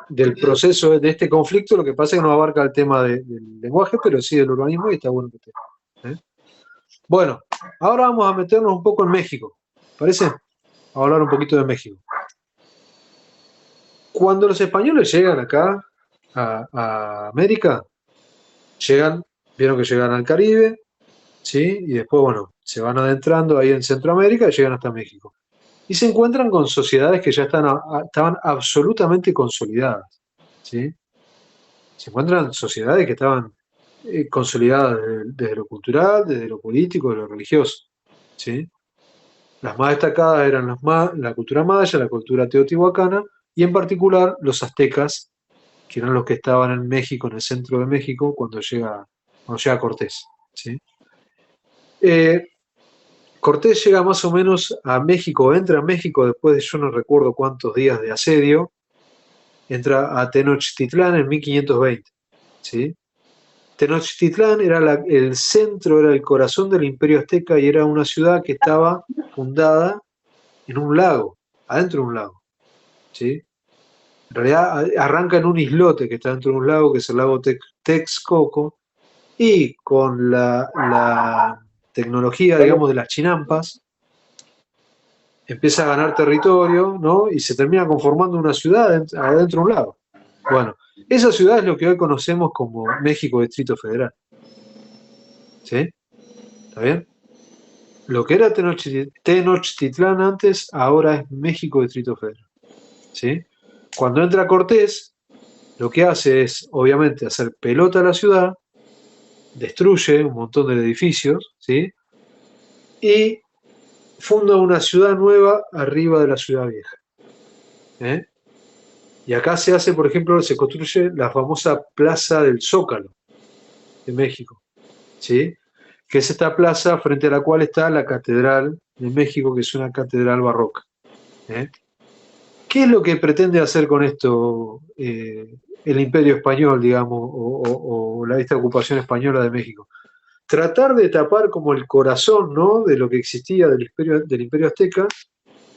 del proceso de este conflicto. Lo que pasa es que no abarca el tema del lenguaje, pero sí del urbanismo y está bueno que esté. ¿eh? Bueno, ahora vamos a meternos un poco en México. ¿Parece? Vamos a hablar un poquito de México. Cuando los españoles llegan acá a América, vieron que llegan al Caribe, ¿sí? Y después, bueno, se van adentrando ahí en Centroamérica y llegan hasta México. Y se encuentran con sociedades que ya estaban absolutamente consolidadas, ¿sí? Se encuentran sociedades que estaban consolidadas desde lo cultural, desde lo político, desde lo religioso, ¿sí? Las más destacadas eran la cultura maya, la cultura teotihuacana y en particular los aztecas, que eran los que estaban en México, en el centro de México, cuando llega Cortés, ¿sí? Cortés llega más o menos a México, entra a México después de yo no recuerdo cuántos días de asedio, entra a Tenochtitlán en 1520, ¿sí? Tenochtitlán era el centro, era el corazón del imperio azteca y era una ciudad que estaba fundada en un lago, adentro de un lago, ¿sí? En realidad arranca en un islote que está dentro de un lago, que es el lago Texcoco, y con la tecnología, digamos, de las chinampas, empieza a ganar territorio, ¿no? Y se termina conformando una ciudad adentro de un lago. Bueno, esa ciudad es lo que hoy conocemos como México Distrito Federal. ¿Sí? ¿Está bien? Lo que era Tenochtitlán antes, ahora es México Distrito Federal. ¿Sí? Cuando entra Cortés, lo que hace es, obviamente, hacer pelota a la ciudad, destruye un montón de edificios, ¿sí? Y funda una ciudad nueva arriba de la ciudad vieja. ¿eh? Y acá se hace, por ejemplo, se construye la famosa Plaza del Zócalo de México, ¿sí? Que es esta plaza frente a la cual está la Catedral de México, que es una catedral barroca. ¿Qué es lo que pretende hacer con esto el Imperio Español, digamos, o esta ocupación española de México? Tratar de tapar como el corazón, ¿no?, de lo que existía del Imperio Azteca,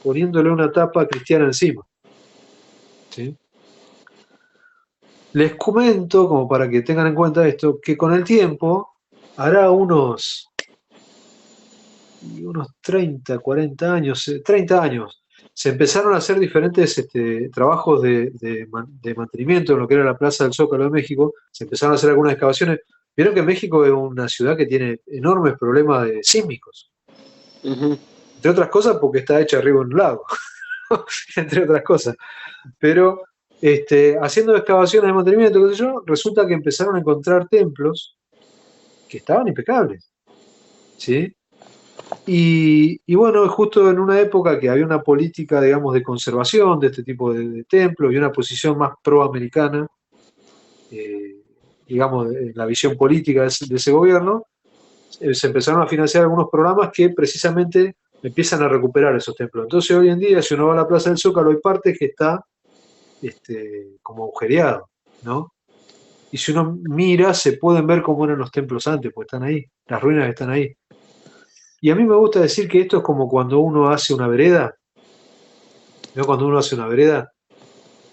poniéndole una tapa cristiana encima. ¿Sí? Les comento, como para que tengan en cuenta esto, que con el tiempo, hará unos 30, 40 años, 30 años, se empezaron a hacer diferentes trabajos de mantenimiento en lo que era la Plaza del Zócalo de México, se empezaron a hacer algunas excavaciones. Vieron que México es una ciudad que tiene enormes problemas sísmicos. Entre otras cosas porque está hecha arriba en un lago, entre otras cosas. Pero haciendo excavaciones de mantenimiento, qué sé yo, resulta que empezaron a encontrar templos que estaban impecables, ¿sí? Y bueno, justo en una época que había una política, digamos, de conservación de este tipo de templos y una posición más proamericana, digamos, en la visión política de ese gobierno, se empezaron a financiar algunos programas que precisamente empiezan a recuperar esos templos. Entonces hoy en día, si uno va a la Plaza del Zócalo, hay partes que está como agujereado, ¿no? Y si uno mira, se pueden ver cómo eran los templos antes, pues están ahí, las ruinas están ahí. Y a mí me gusta decir que esto es como cuando uno hace una vereda, ¿no? Cuando uno hace una vereda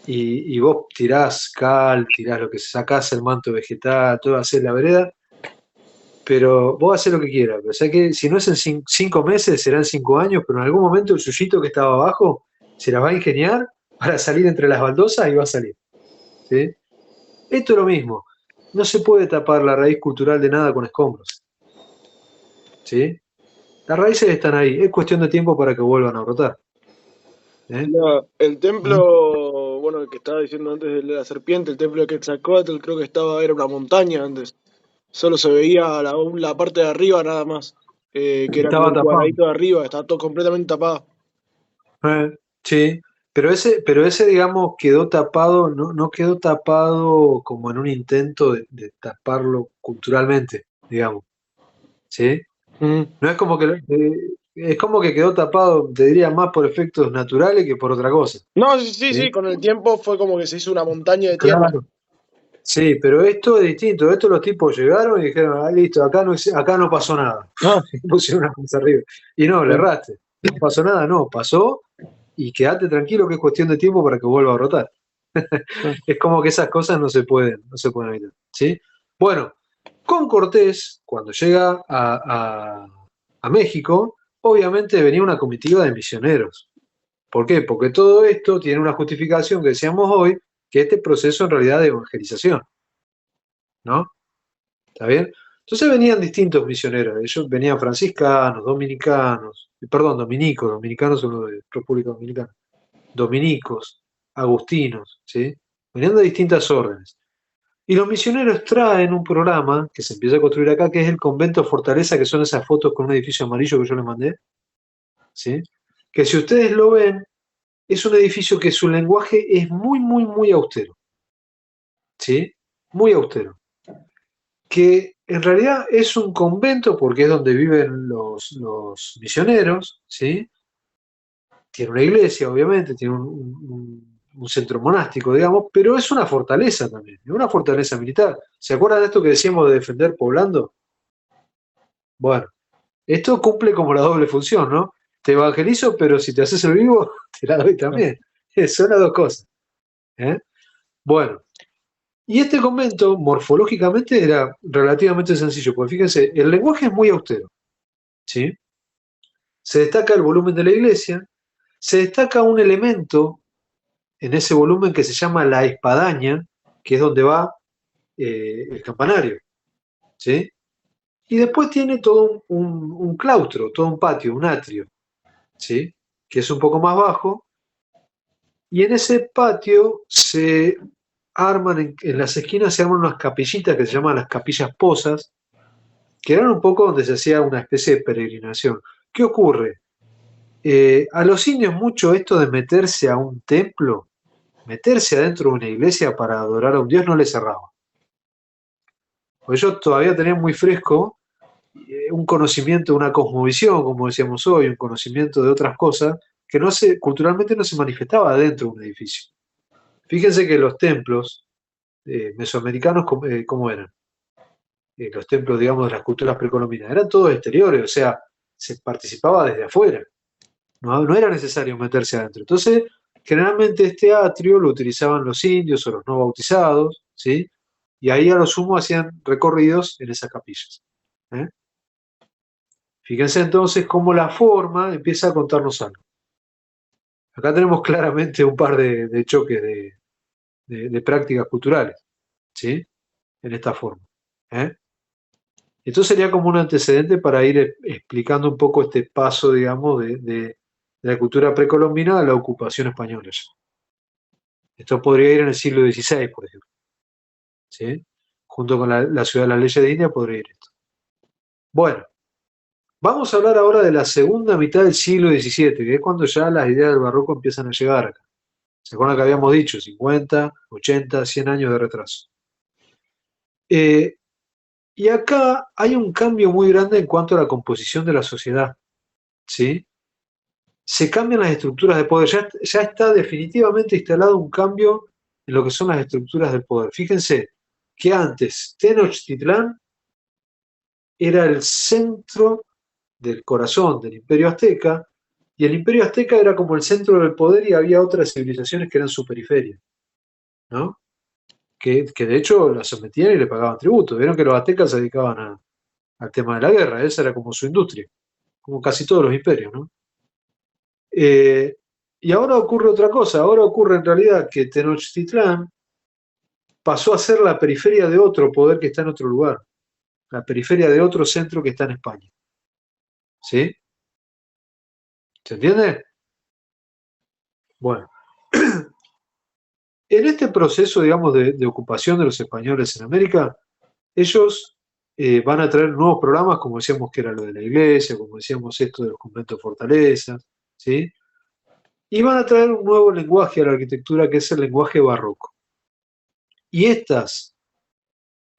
y vos tirás cal, tirás lo que sacás, el manto vegetal, todo, hacer la vereda, pero vos haces lo que quieras. Pero sabés que si no es en 5 meses, serán 5 años, pero en algún momento el suyito que estaba abajo se las va a ingeniar para salir entre las baldosas y va a salir. ¿Sí? Esto es lo mismo. No se puede tapar la raíz cultural de nada con escombros. ¿Sí? Las raíces están ahí. Es cuestión de tiempo para que vuelvan a brotar. No, el templo, bueno, el que estaba diciendo antes de la serpiente, el templo de Quetzalcóatl, creo que era una montaña antes. Solo se veía la parte de arriba nada más, que era como Estaba el tapado. cuadradito de arriba, estaba todo completamente tapado. Sí, pero ese, digamos, quedó tapado, no quedó tapado como en un intento de taparlo culturalmente, digamos. ¿Sí? No es como que es como que quedó tapado, te diría, más por efectos naturales que por otra cosa. No, sí, con el tiempo fue como que se hizo una montaña de tierra. Claro. Sí, pero esto es distinto. Esto los tipos llegaron y dijeron, ah, listo, acá no pasó nada. Ah, Y pusieron una cosa arriba. Y no, le erraste. No pasó nada, no, pasó y quedate tranquilo que es cuestión de tiempo para que vuelva a brotar. Es como que esas cosas no se pueden evitar. ¿Sí? Bueno, con Cortés, cuando llega a México, obviamente venía una comitiva de misioneros. ¿Por qué? Porque todo esto tiene una justificación que decíamos hoy, que este proceso en realidad de evangelización, ¿no? ¿Está bien? Entonces venían distintos misioneros, ellos venían franciscanos, dominicanos son los de República Dominicana, dominicos, agustinos, ¿sí? Venían de distintas órdenes. Y los misioneros traen un programa que se empieza a construir acá, que es el Convento Fortaleza, que son esas fotos con un edificio amarillo que yo les mandé, ¿sí? Que si ustedes lo ven, es un edificio que su lenguaje es muy, muy, muy austero, ¿sí? Muy austero. Que en realidad es un convento porque es donde viven los misioneros, ¿sí? Tiene una iglesia, obviamente, tiene un centro monástico, digamos, pero es una fortaleza también, es una fortaleza militar. ¿Se acuerdan de esto que decíamos de defender poblando? Bueno, esto cumple como la doble función, ¿no? Te evangelizo, pero si te haces el vivo, te la doy también. Son las dos cosas. ¿Eh? Bueno, y este convento morfológicamente era relativamente sencillo, porque fíjense, el lenguaje es muy austero, ¿sí? Se destaca el volumen de la iglesia, se destaca un elemento en ese volumen que se llama la espadaña, que es donde va el campanario, ¿sí? Y después tiene todo un claustro, todo un patio, un atrio, ¿sí? Que es un poco más bajo, y en ese patio se arman, en las esquinas se arman unas capillitas que se llaman las capillas posas, que eran un poco donde se hacía una especie de peregrinación. ¿Qué ocurre? A los indios mucho esto de meterse a un templo, meterse adentro de una iglesia para adorar a un dios no les cerraba. Porque ellos todavía tenían muy fresco un conocimiento, una cosmovisión, como decíamos hoy, un conocimiento de otras cosas que culturalmente no se manifestaba dentro de un edificio. Fíjense que los templos mesoamericanos, ¿cómo eran? Los templos, digamos, de las culturas precolombinas, eran todos exteriores, o sea, se participaba desde afuera, no era necesario meterse adentro. Entonces, generalmente este atrio lo utilizaban los indios o los no bautizados, ¿sí? Y ahí a lo sumo hacían recorridos en esas capillas. ¿Eh? Fíjense entonces cómo la forma empieza a contarnos algo. Acá tenemos claramente un par de choques de prácticas culturales, ¿sí? En esta forma. ¿Eh? Esto sería como un antecedente para ir explicando un poco este paso, digamos, de la cultura precolombina a la ocupación española. Esto podría ir en el siglo XVI, por ejemplo. ¿Sí? Junto con la ciudad de las leyes de India podría ir esto. Bueno, vamos a hablar ahora de la segunda mitad del siglo XVII, que es cuando ya las ideas del barroco empiezan a llegar acá. ¿Se acuerdan que habíamos dicho? 50, 80, 100 años de retraso. Y acá hay un cambio muy grande en cuanto a la composición de la sociedad. ¿Sí? Se cambian las estructuras de poder. Ya está definitivamente instalado un cambio en lo que son las estructuras del poder. Fíjense que antes Tenochtitlán era el centro del corazón del Imperio Azteca, y el Imperio Azteca era como el centro del poder y había otras civilizaciones que eran su periferia, ¿no? Que de hecho la sometían y le pagaban tributo. Vieron que los aztecas se dedicaban al tema de la guerra, esa era como su industria, como casi todos los imperios, ¿no? Y ahora ocurre otra cosa, ahora ocurre en realidad que Tenochtitlán pasó a ser la periferia de otro poder que está en otro lugar, la periferia de otro centro que está en España. ¿Sí? ¿Se entiende? Bueno, en este proceso, digamos, de ocupación de los españoles en América, ellos van a traer nuevos programas, como decíamos que era lo de la iglesia, como decíamos esto de los conventos fortalezas, ¿sí? Y van a traer un nuevo lenguaje a la arquitectura que es el lenguaje barroco. Y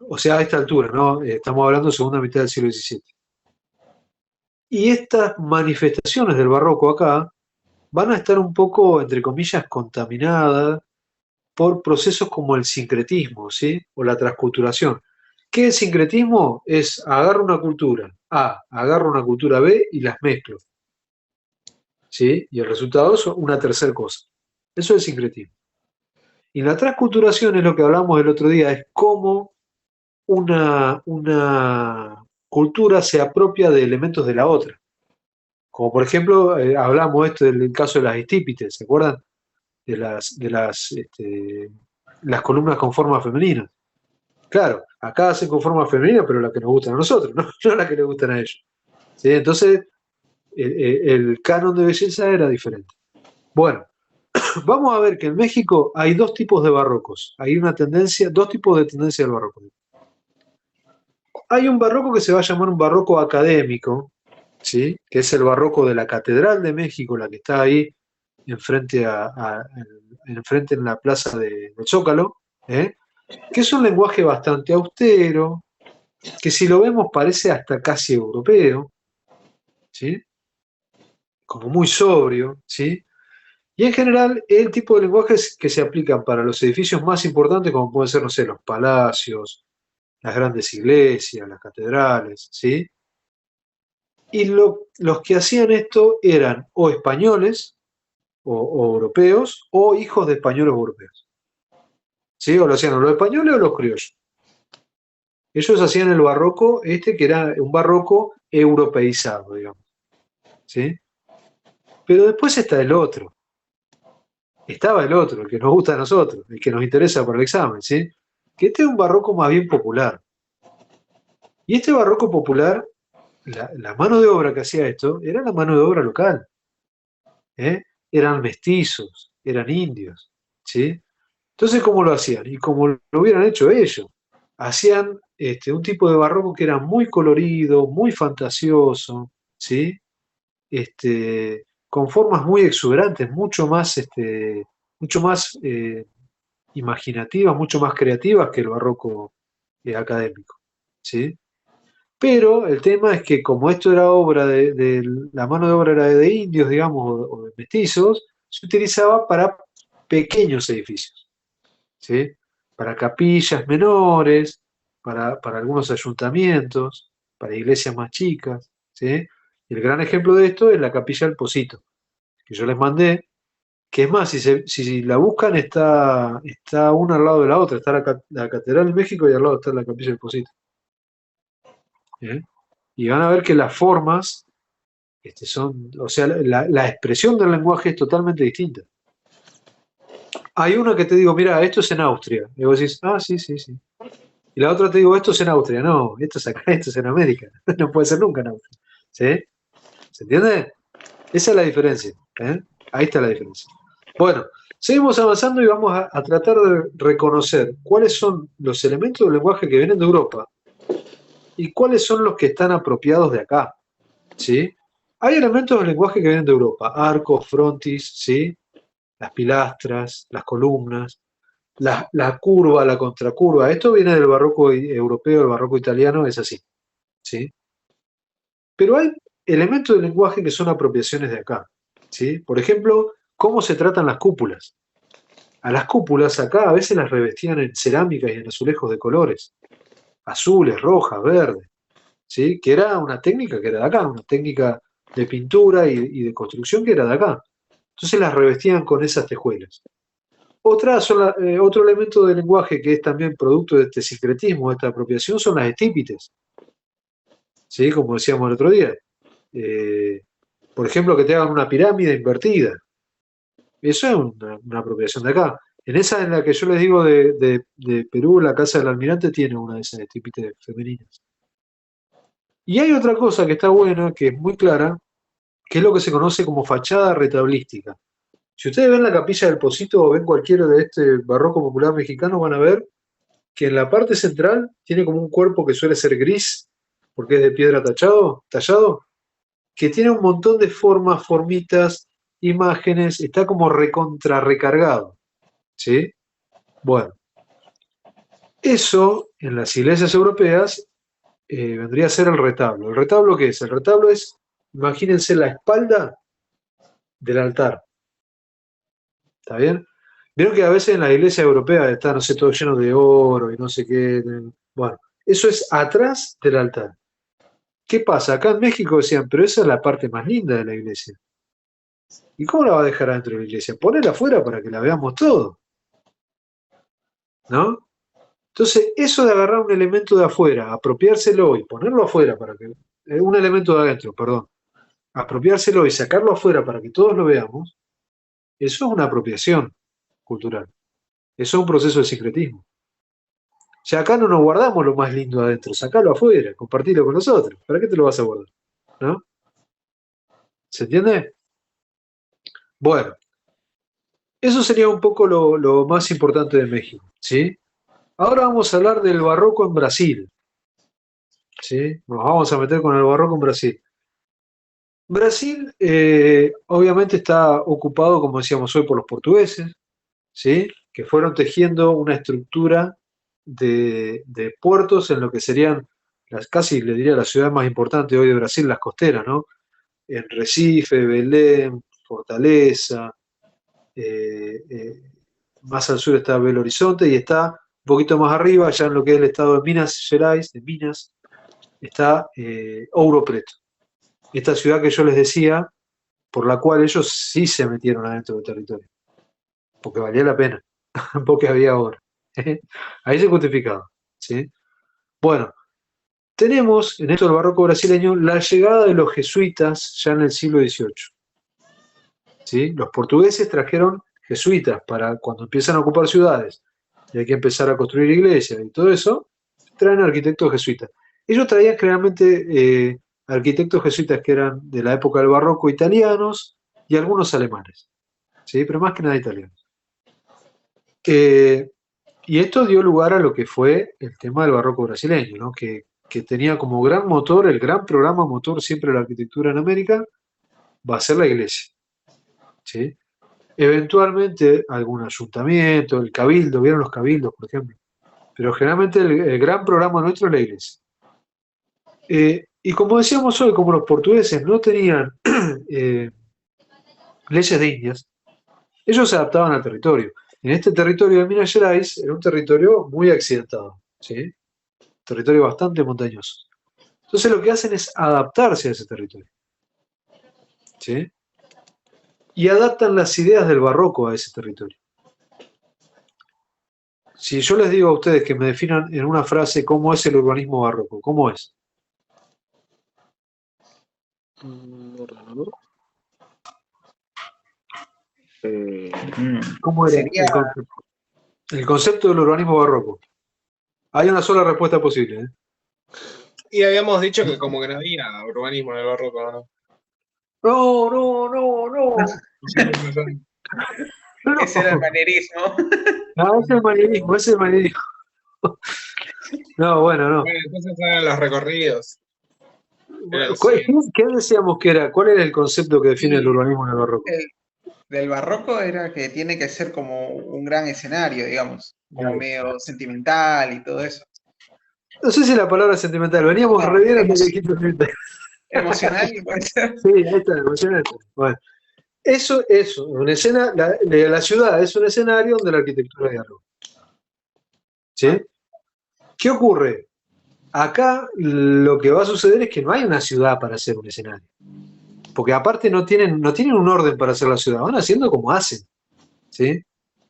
o sea, a esta altura, ¿no? Estamos hablando de segunda mitad del siglo XVII. Y estas manifestaciones del barroco acá van a estar un poco, entre comillas, contaminadas por procesos como el sincretismo, ¿sí? O la transculturación. ¿Qué es sincretismo? Es agarro una cultura A, agarro una cultura B y las mezclo, ¿sí? Y el resultado es una tercera cosa. Eso es sincretismo. Y la transculturación es lo que hablamos el otro día, es cómo una cultura se apropia de elementos de la otra. Como por ejemplo, hablamos esto del caso de las estípites, ¿se acuerdan? De las columnas con forma femenina. Claro, acá hacen con forma femenina, pero la que nos gustan a nosotros, no, no la que les gustan a ellos. ¿Sí? Entonces, el canon de belleza era diferente. Bueno, vamos a ver que en México hay dos tipos de barrocos. Hay una tendencia, dos tipos de tendencia del barroco. Hay un barroco que se va a llamar un barroco académico, ¿sí? Que es el barroco de la Catedral de México, la que está ahí enfrente, enfrente en la plaza del Zócalo, ¿eh? Que es un lenguaje bastante austero, que si lo vemos parece hasta casi europeo, ¿sí? Como muy sobrio, ¿sí? Y en general el tipo de lenguajes que se aplican para los edificios más importantes, como pueden ser, no sé, los palacios, las grandes iglesias, las catedrales, ¿sí? Y los que hacían esto eran o españoles o europeos o hijos de españoles o europeos, ¿sí? O lo hacían o los españoles o los criollos. Ellos hacían el barroco que era un barroco europeizado, digamos, ¿sí? Pero después está el otro. Estaba el otro, el que nos gusta a nosotros, el que nos interesa para el examen, ¿sí? Que este es un barroco más bien popular. Y este barroco popular, la mano de obra que hacía esto, era la mano de obra local, ¿eh? Eran mestizos, eran indios, ¿sí? Entonces, ¿cómo lo hacían? Y como lo hubieran hecho ellos, hacían un tipo de barroco que era muy colorido, muy fantasioso, ¿sí? Con formas muy exuberantes, mucho más imaginativas, mucho más creativas que el barroco académico, ¿sí? Pero el tema es que como esto era obra la mano de obra era de indios, digamos, o de mestizos, se utilizaba para pequeños edificios, ¿sí? Para capillas menores, para algunos ayuntamientos, para iglesias más chicas, ¿sí? Y el gran ejemplo de esto es la Capilla del Pocito, que yo les mandé, que es más, si la buscan, está una al lado de la otra, está la Catedral de México y al lado está la Capilla del Pocito. ¿Eh? Y van a ver que las formas o sea, la expresión del lenguaje es totalmente distinta. Hay una que te digo, mira, esto es en Austria. Y vos decís, ah, sí, sí, sí. Y la otra te digo, esto es en Austria. No, esto es acá, esto es en América. No puede ser nunca en Austria. ¿Sí? ¿Se entiende? Esa es la diferencia. ¿Eh? Ahí está la diferencia. Bueno, seguimos avanzando y vamos a tratar de reconocer cuáles son los elementos del lenguaje que vienen de Europa y cuáles son los que están apropiados de acá. ¿Sí? Hay elementos del lenguaje que vienen de Europa, arcos, frontis, ¿sí? Las pilastras, las columnas, la curva, la contracurva. Esto viene del barroco europeo, el barroco italiano, es así, ¿sí? Pero hay elementos del lenguaje que son apropiaciones de acá, ¿sí? Por ejemplo, cómo se tratan las cúpulas. A las cúpulas acá a veces las revestían en cerámica y en azulejos de colores, azules, rojas, verdes, ¿sí? Que era una técnica que era de acá, una técnica de pintura y de construcción que era de acá. Entonces las revestían con esas tejuelas. Otro elemento del lenguaje que es también producto de este sincretismo, de esta apropiación, son las estípites, ¿sí? Como decíamos el otro día. Por ejemplo, que te hagan una pirámide invertida. Eso es una apropiación de acá. En esa en la que yo les digo de Perú, la Casa del Almirante tiene una de esas estípites femeninas. Y hay otra cosa que está buena, que es muy clara, que es lo que se conoce como fachada retablística. Si ustedes ven la Capilla del Pocito o ven cualquiera de este barroco popular mexicano, van a ver que en la parte central tiene como un cuerpo que suele ser gris, porque es de piedra tallado, que tiene un montón de formas, formitas, imágenes, está como recargado, ¿sí? Bueno, eso en las iglesias europeas vendría a ser el retablo. ¿El retablo qué es? El retablo es, imagínense la espalda del altar. ¿Está bien? Vieron que a veces en la iglesia europea está, no sé, todo lleno de oro y no sé qué. Bueno, eso es atrás del altar. ¿Qué pasa? Acá en México decían, pero esa es la parte más linda de la iglesia. ¿Y cómo la va a dejar adentro de la iglesia? Ponela afuera para que la veamos todo, ¿no? Entonces, eso de agarrar un elemento de afuera, apropiárselo y ponerlo afuera para que. Un elemento de adentro, perdón. Apropiárselo y sacarlo afuera para que todos lo veamos, eso es una apropiación cultural. Eso es un proceso de sincretismo. O sea, acá no nos guardamos lo más lindo adentro, sacalo afuera, compartilo con nosotros. ¿Para qué te lo vas a guardar? ¿No? ¿Se entiende? Bueno, eso sería un poco lo más importante de México, ¿sí? Ahora vamos a hablar del barroco en Brasil, ¿sí? Nos vamos a meter con el barroco en Brasil. Brasil, obviamente, está ocupado, como decíamos hoy, por los portugueses, ¿sí? Que fueron tejiendo una estructura de puertos en lo que serían casi, le diría, la ciudad más importante hoy de Brasil, las costeras, ¿no? En Recife, Belém, Fortaleza, más al sur está Belo Horizonte y está un poquito más arriba, ya en lo que es el estado de Minas Gerais, de Minas, está Ouro Preto. Esta ciudad que yo les decía, por la cual ellos sí se metieron adentro del territorio, porque valía la pena, porque había oro. Ahí se justificaba, ¿sí? Bueno, tenemos en esto del barroco brasileño la llegada de los jesuitas ya en el siglo XVIII. ¿Sí? Los portugueses trajeron jesuitas para cuando empiezan a ocupar ciudades y hay que empezar a construir iglesias y todo eso, traen arquitectos jesuitas. Ellos traían generalmente arquitectos jesuitas que eran de la época del barroco italianos y algunos alemanes, ¿sí? Pero más que nada italianos. Y esto dio lugar a lo que fue el tema del barroco brasileño, ¿no? Que tenía como gran motor, el gran programa motor siempre de la arquitectura en América, va a ser la iglesia, ¿sí? Eventualmente algún ayuntamiento, el cabildo, ¿vieron los cabildos, por ejemplo? Pero generalmente el gran programa nuestro es la iglesia. Y como decíamos hoy, como los portugueses no tenían leyes de indias, ellos se adaptaban al territorio. En este territorio de Minas Gerais era un territorio muy accidentado, ¿sí? Territorio bastante montañoso. Entonces lo que hacen es adaptarse a ese territorio, ¿sí? Y adaptan las ideas del barroco a ese territorio. Si yo les digo a ustedes que me definan en una frase cómo es el urbanismo barroco, ¿cómo es? Ordenador. ¿Cómo era Sería, el concepto? El concepto del urbanismo barroco. Hay una sola respuesta posible, ¿eh? Y habíamos dicho que como que no había urbanismo en el barroco, ¿no? No. ese era el manierismo. No, ese es el manierismo. No, bueno, no. Bueno, entonces eran los recorridos. ¿Qué decíamos que era? ¿Cuál era el concepto que define el urbanismo en el barroco? Del barroco era que tiene que ser como un gran escenario, digamos, como Claro. medio sentimental y todo eso. No sé si la palabra es sentimental. Veníamos re bien hasta que dijiste sentimental. Emocional, puede ser. Sí, ahí está, emocionante. Bueno, eso, una escena, la ciudad es un escenario donde la arquitectura dialoga. ¿Sí? ¿Qué ocurre? Acá lo que va a suceder es que no hay una ciudad para hacer un escenario. Porque aparte no tienen un orden para hacer la ciudad, van haciendo como hacen. ¿Sí?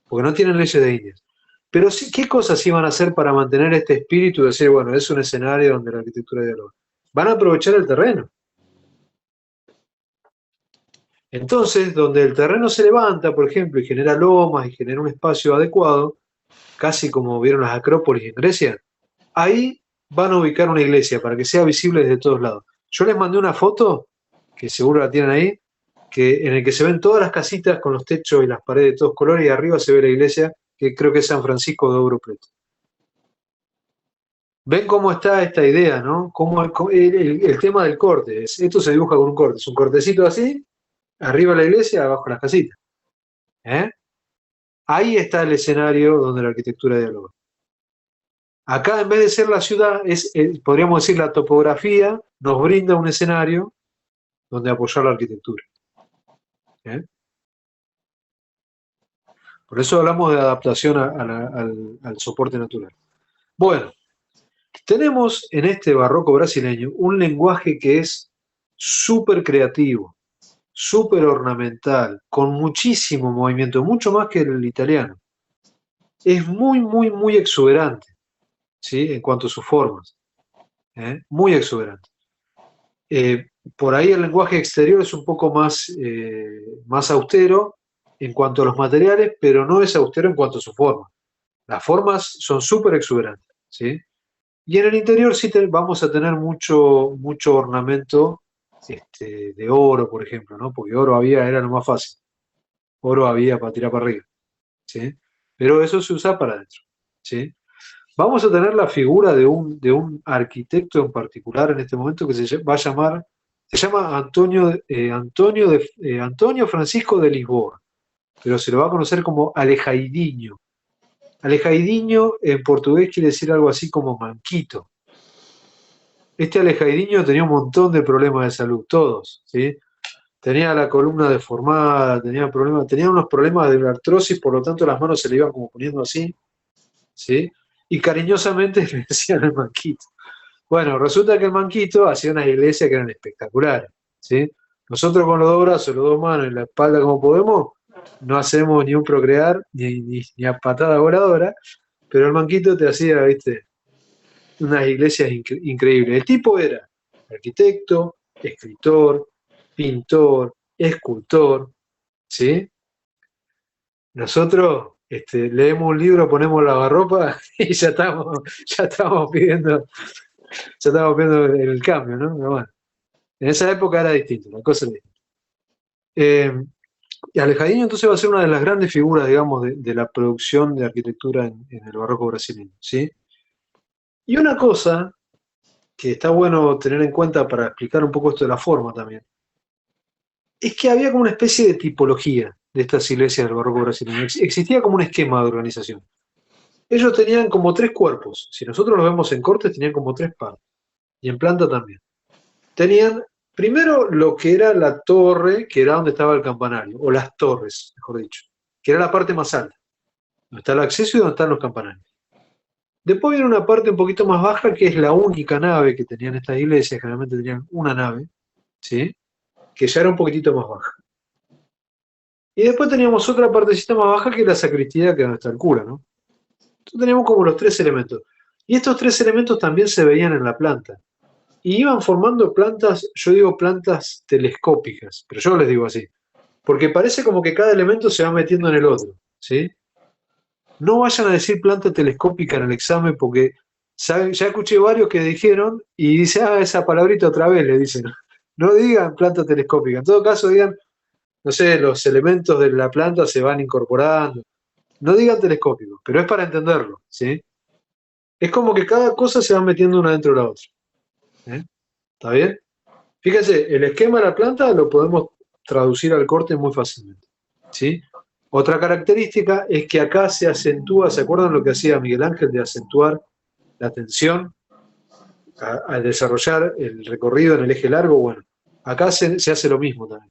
Porque no tienen leyes de indias. Pero sí, ¿qué cosas iban a hacer para mantener este espíritu de decir, bueno, es un escenario donde la arquitectura dialoga? Van a aprovechar el terreno. Entonces, donde el terreno se levanta, por ejemplo, y genera lomas y genera un espacio adecuado, casi como vieron las acrópolis en Grecia, ahí van a ubicar una iglesia para que sea visible desde todos lados. Yo les mandé una foto, que seguro la tienen ahí, en el que se ven todas las casitas con los techos y las paredes de todos colores y arriba se ve la iglesia, que creo que es San Francisco de Ouro Preto. Ven cómo está esta idea, ¿no? Cómo el tema del corte. Esto se dibuja con un corte. Es un cortecito así, arriba la iglesia, abajo las casitas. Ahí está el escenario donde la arquitectura dialoga. Acá, en vez de ser la ciudad, podríamos decir la topografía nos brinda un escenario donde apoyar la arquitectura. Por eso hablamos de adaptación al soporte natural. Bueno, tenemos en este barroco brasileño un lenguaje que es súper creativo, súper ornamental, con muchísimo movimiento, mucho más que el italiano. Es muy, muy, muy exuberante, ¿sí? En cuanto a sus formas, muy exuberante. Por ahí el lenguaje exterior es un poco más austero en cuanto a los materiales, pero no es austero en cuanto a su forma. Las formas son súper exuberantes, ¿sí? Y en el interior sí vamos a tener mucho ornamento de oro, por ejemplo, ¿no? Porque oro era lo más fácil. Oro había para tirar para arriba, ¿sí? Pero eso se usa para adentro, ¿sí? Vamos a tener la figura de un arquitecto en particular en este momento que se llama Antonio Francisco de Lisboa, pero se lo va a conocer como Alejaidinho. Alejaidinho en portugués quiere decir algo así como manquito. Este Alejaidinho tenía un montón de problemas de salud, todos, ¿sí? Tenía la columna deformada, tenía unos problemas de artrosis, por lo tanto las manos se le iban como poniendo así, ¿sí? Y cariñosamente le decían el manquito. Bueno, resulta que el manquito hacía unas iglesias que eran espectaculares, ¿sí? Nosotros con los dos brazos, los dos manos y la espalda como podemos, no hacemos ni un procrear, ni a patada voladora, pero el manquito te hacía, ¿viste? Unas iglesias increíbles. El tipo era arquitecto, escritor, pintor, escultor, ¿sí? Nosotros leemos un libro, ponemos lavarropa y ya estamos pidiendo el cambio, ¿no? Pero bueno, en esa época era distinto, la cosa era distinta. Y Alejadigno entonces va a ser una de las grandes figuras, digamos, de la producción de arquitectura en el barroco brasileño, ¿sí? Y una cosa que está bueno tener en cuenta para explicar un poco esto de la forma también, es que había como una especie de tipología de estas iglesias del barroco brasileño. Existía como un esquema de organización. Ellos tenían como 3 cuerpos. Si nosotros los vemos en cortes, tenían como 3 partes. Y en planta también. Tenían primero lo que era la torre, que era donde estaba el campanario, o las torres, mejor dicho, que era la parte más alta, donde está el acceso y donde están los campanarios. Después viene una parte un poquito más baja, que es la única nave que tenían estas iglesias, generalmente tenían una nave, ¿sí? Que ya era un poquitito más baja. Y después teníamos otra partecita más baja, que es la sacristía, que es donde está el cura, ¿no? Entonces teníamos como los 3 elementos. Y estos 3 elementos también se veían en la planta. Y iban formando plantas, yo digo plantas telescópicas, pero yo les digo así, porque parece como que cada elemento se va metiendo en el otro, ¿sí? No vayan a decir planta telescópica en el examen porque ya escuché varios que dijeron y dicen, esa palabrita otra vez, le dicen. No digan planta telescópica, en todo caso digan, no sé, los elementos de la planta se van incorporando. No digan telescópico, pero es para entenderlo, ¿sí? Es como que cada cosa se va metiendo una dentro de la otra. ¿Está bien? Fíjense, el esquema de la planta lo podemos traducir al corte muy fácilmente, ¿sí? Otra característica es que acá se acentúa, ¿se acuerdan lo que hacía Miguel Ángel de acentuar la tensión al desarrollar el recorrido en el eje largo? Bueno, acá se hace lo mismo también.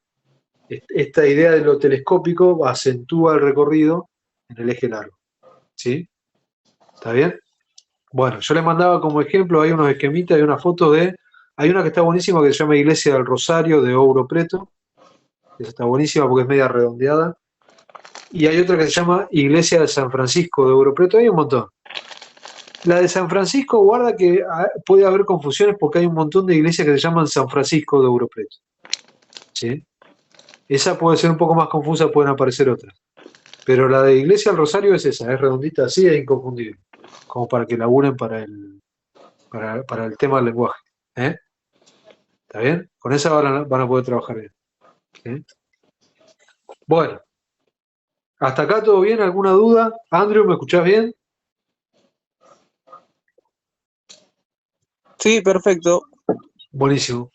Esta idea de lo telescópico acentúa el recorrido en el eje largo, ¿sí? ¿Está bien? Bueno, yo les mandaba como ejemplo, hay unos esquemitas y una foto hay una que está buenísima que se llama Iglesia del Rosario de Ouro Preto. Esa está buenísima porque es media redondeada. Y hay otra que se llama Iglesia de San Francisco de Ouro Preto. Hay un montón. La de San Francisco, guarda que puede haber confusiones porque hay un montón de iglesias que se llaman San Francisco de Ouro Preto, ¿sí? Esa puede ser un poco más confusa, pueden aparecer otras. Pero la de Iglesia del Rosario es esa, es redondita así, es inconfundible. Como para que laburen para el tema del lenguaje. ¿Está bien? Con esa van a poder trabajar bien. ¿Sí? Bueno, hasta acá todo bien, ¿alguna duda? Andrew, ¿me escuchás bien? Sí, perfecto. Buenísimo.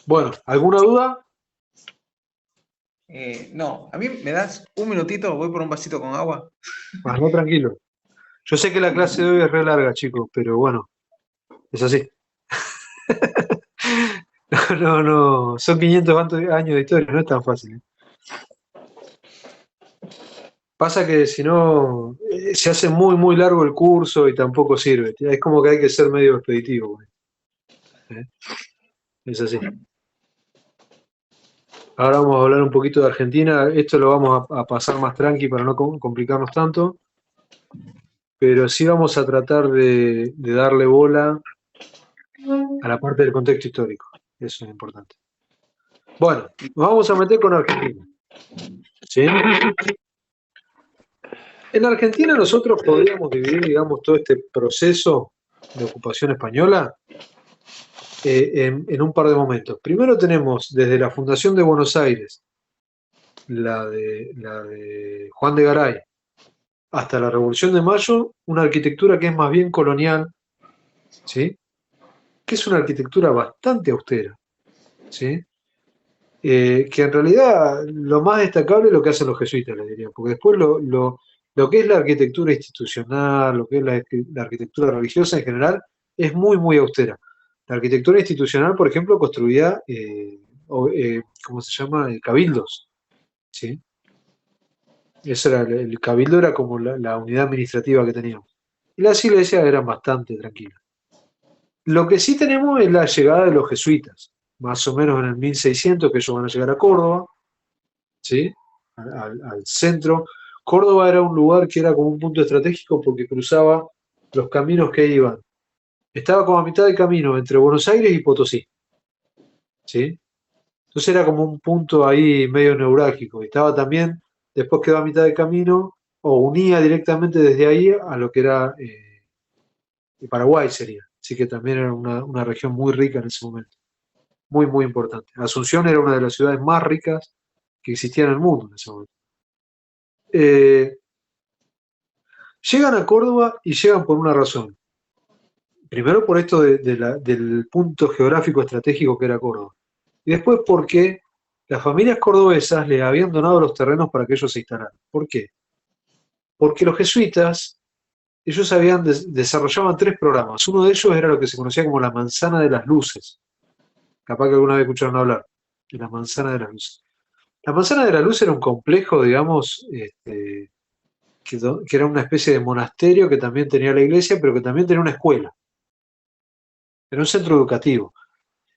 Bueno, ¿alguna duda? No, a mí me das un minutito, voy por un vasito con agua. No, tranquilo. Yo sé que la clase de hoy es re larga, chicos, pero bueno, es así. No, son 500 años de historia, no es tan fácil. Pasa que si no, se hace muy, muy largo el curso y tampoco sirve. Es como que hay que ser medio expeditivo. ¿Eh? Es así. Ahora vamos a hablar un poquito de Argentina. Esto lo vamos a pasar más tranqui para no complicarnos tanto. Pero sí vamos a tratar de darle bola a la parte del contexto histórico. Eso es importante. Bueno, nos vamos a meter con Argentina. ¿Sí? En Argentina nosotros podríamos dividir, digamos, todo este proceso de ocupación española en un par de momentos. Primero tenemos desde la fundación de Buenos Aires, la de Juan de Garay, hasta la Revolución de Mayo, una arquitectura que es más bien colonial, ¿sí? Que es una arquitectura bastante austera, ¿sí? Que en realidad lo más destacable es lo que hacen los jesuitas, les diría, porque después lo que es la arquitectura institucional, lo que es la arquitectura religiosa en general, es muy, muy austera. La arquitectura institucional, por ejemplo, construía, ¿cómo se llama? Cabildos, ¿sí? Eso era, el cabildo era como la unidad administrativa que teníamos. Y las iglesias eran bastante tranquilas. Lo que sí tenemos es la llegada de los jesuitas, más o menos en el 1600, que ellos van a llegar a Córdoba, ¿sí? Al centro. Córdoba era un lugar que era como un punto estratégico porque cruzaba los caminos que iban. Estaba como a mitad de camino entre Buenos Aires y Potosí, ¿sí? Entonces era como un punto ahí medio neurálgico. Y estaba también, después quedó a mitad de camino, o unía directamente desde ahí a lo que era Paraguay sería. Así que también era una región muy rica en ese momento. Muy, muy importante. Asunción era una de las ciudades más ricas que existían en el mundo en ese momento. Llegan a Córdoba y llegan por una razón. Primero por esto del punto geográfico estratégico que era Córdoba. Y después porque las familias cordobesas le habían donado los terrenos para que ellos se instalaran. ¿Por qué? Porque los jesuitas, ellos desarrollaban 3 programas. Uno de ellos era lo que se conocía como la manzana de las luces. Capaz que alguna vez escucharon hablar de la manzana de las luces. La manzana de la luz era un complejo, digamos, que era una especie de monasterio que también tenía la iglesia, pero que también tenía una escuela. Era un centro educativo.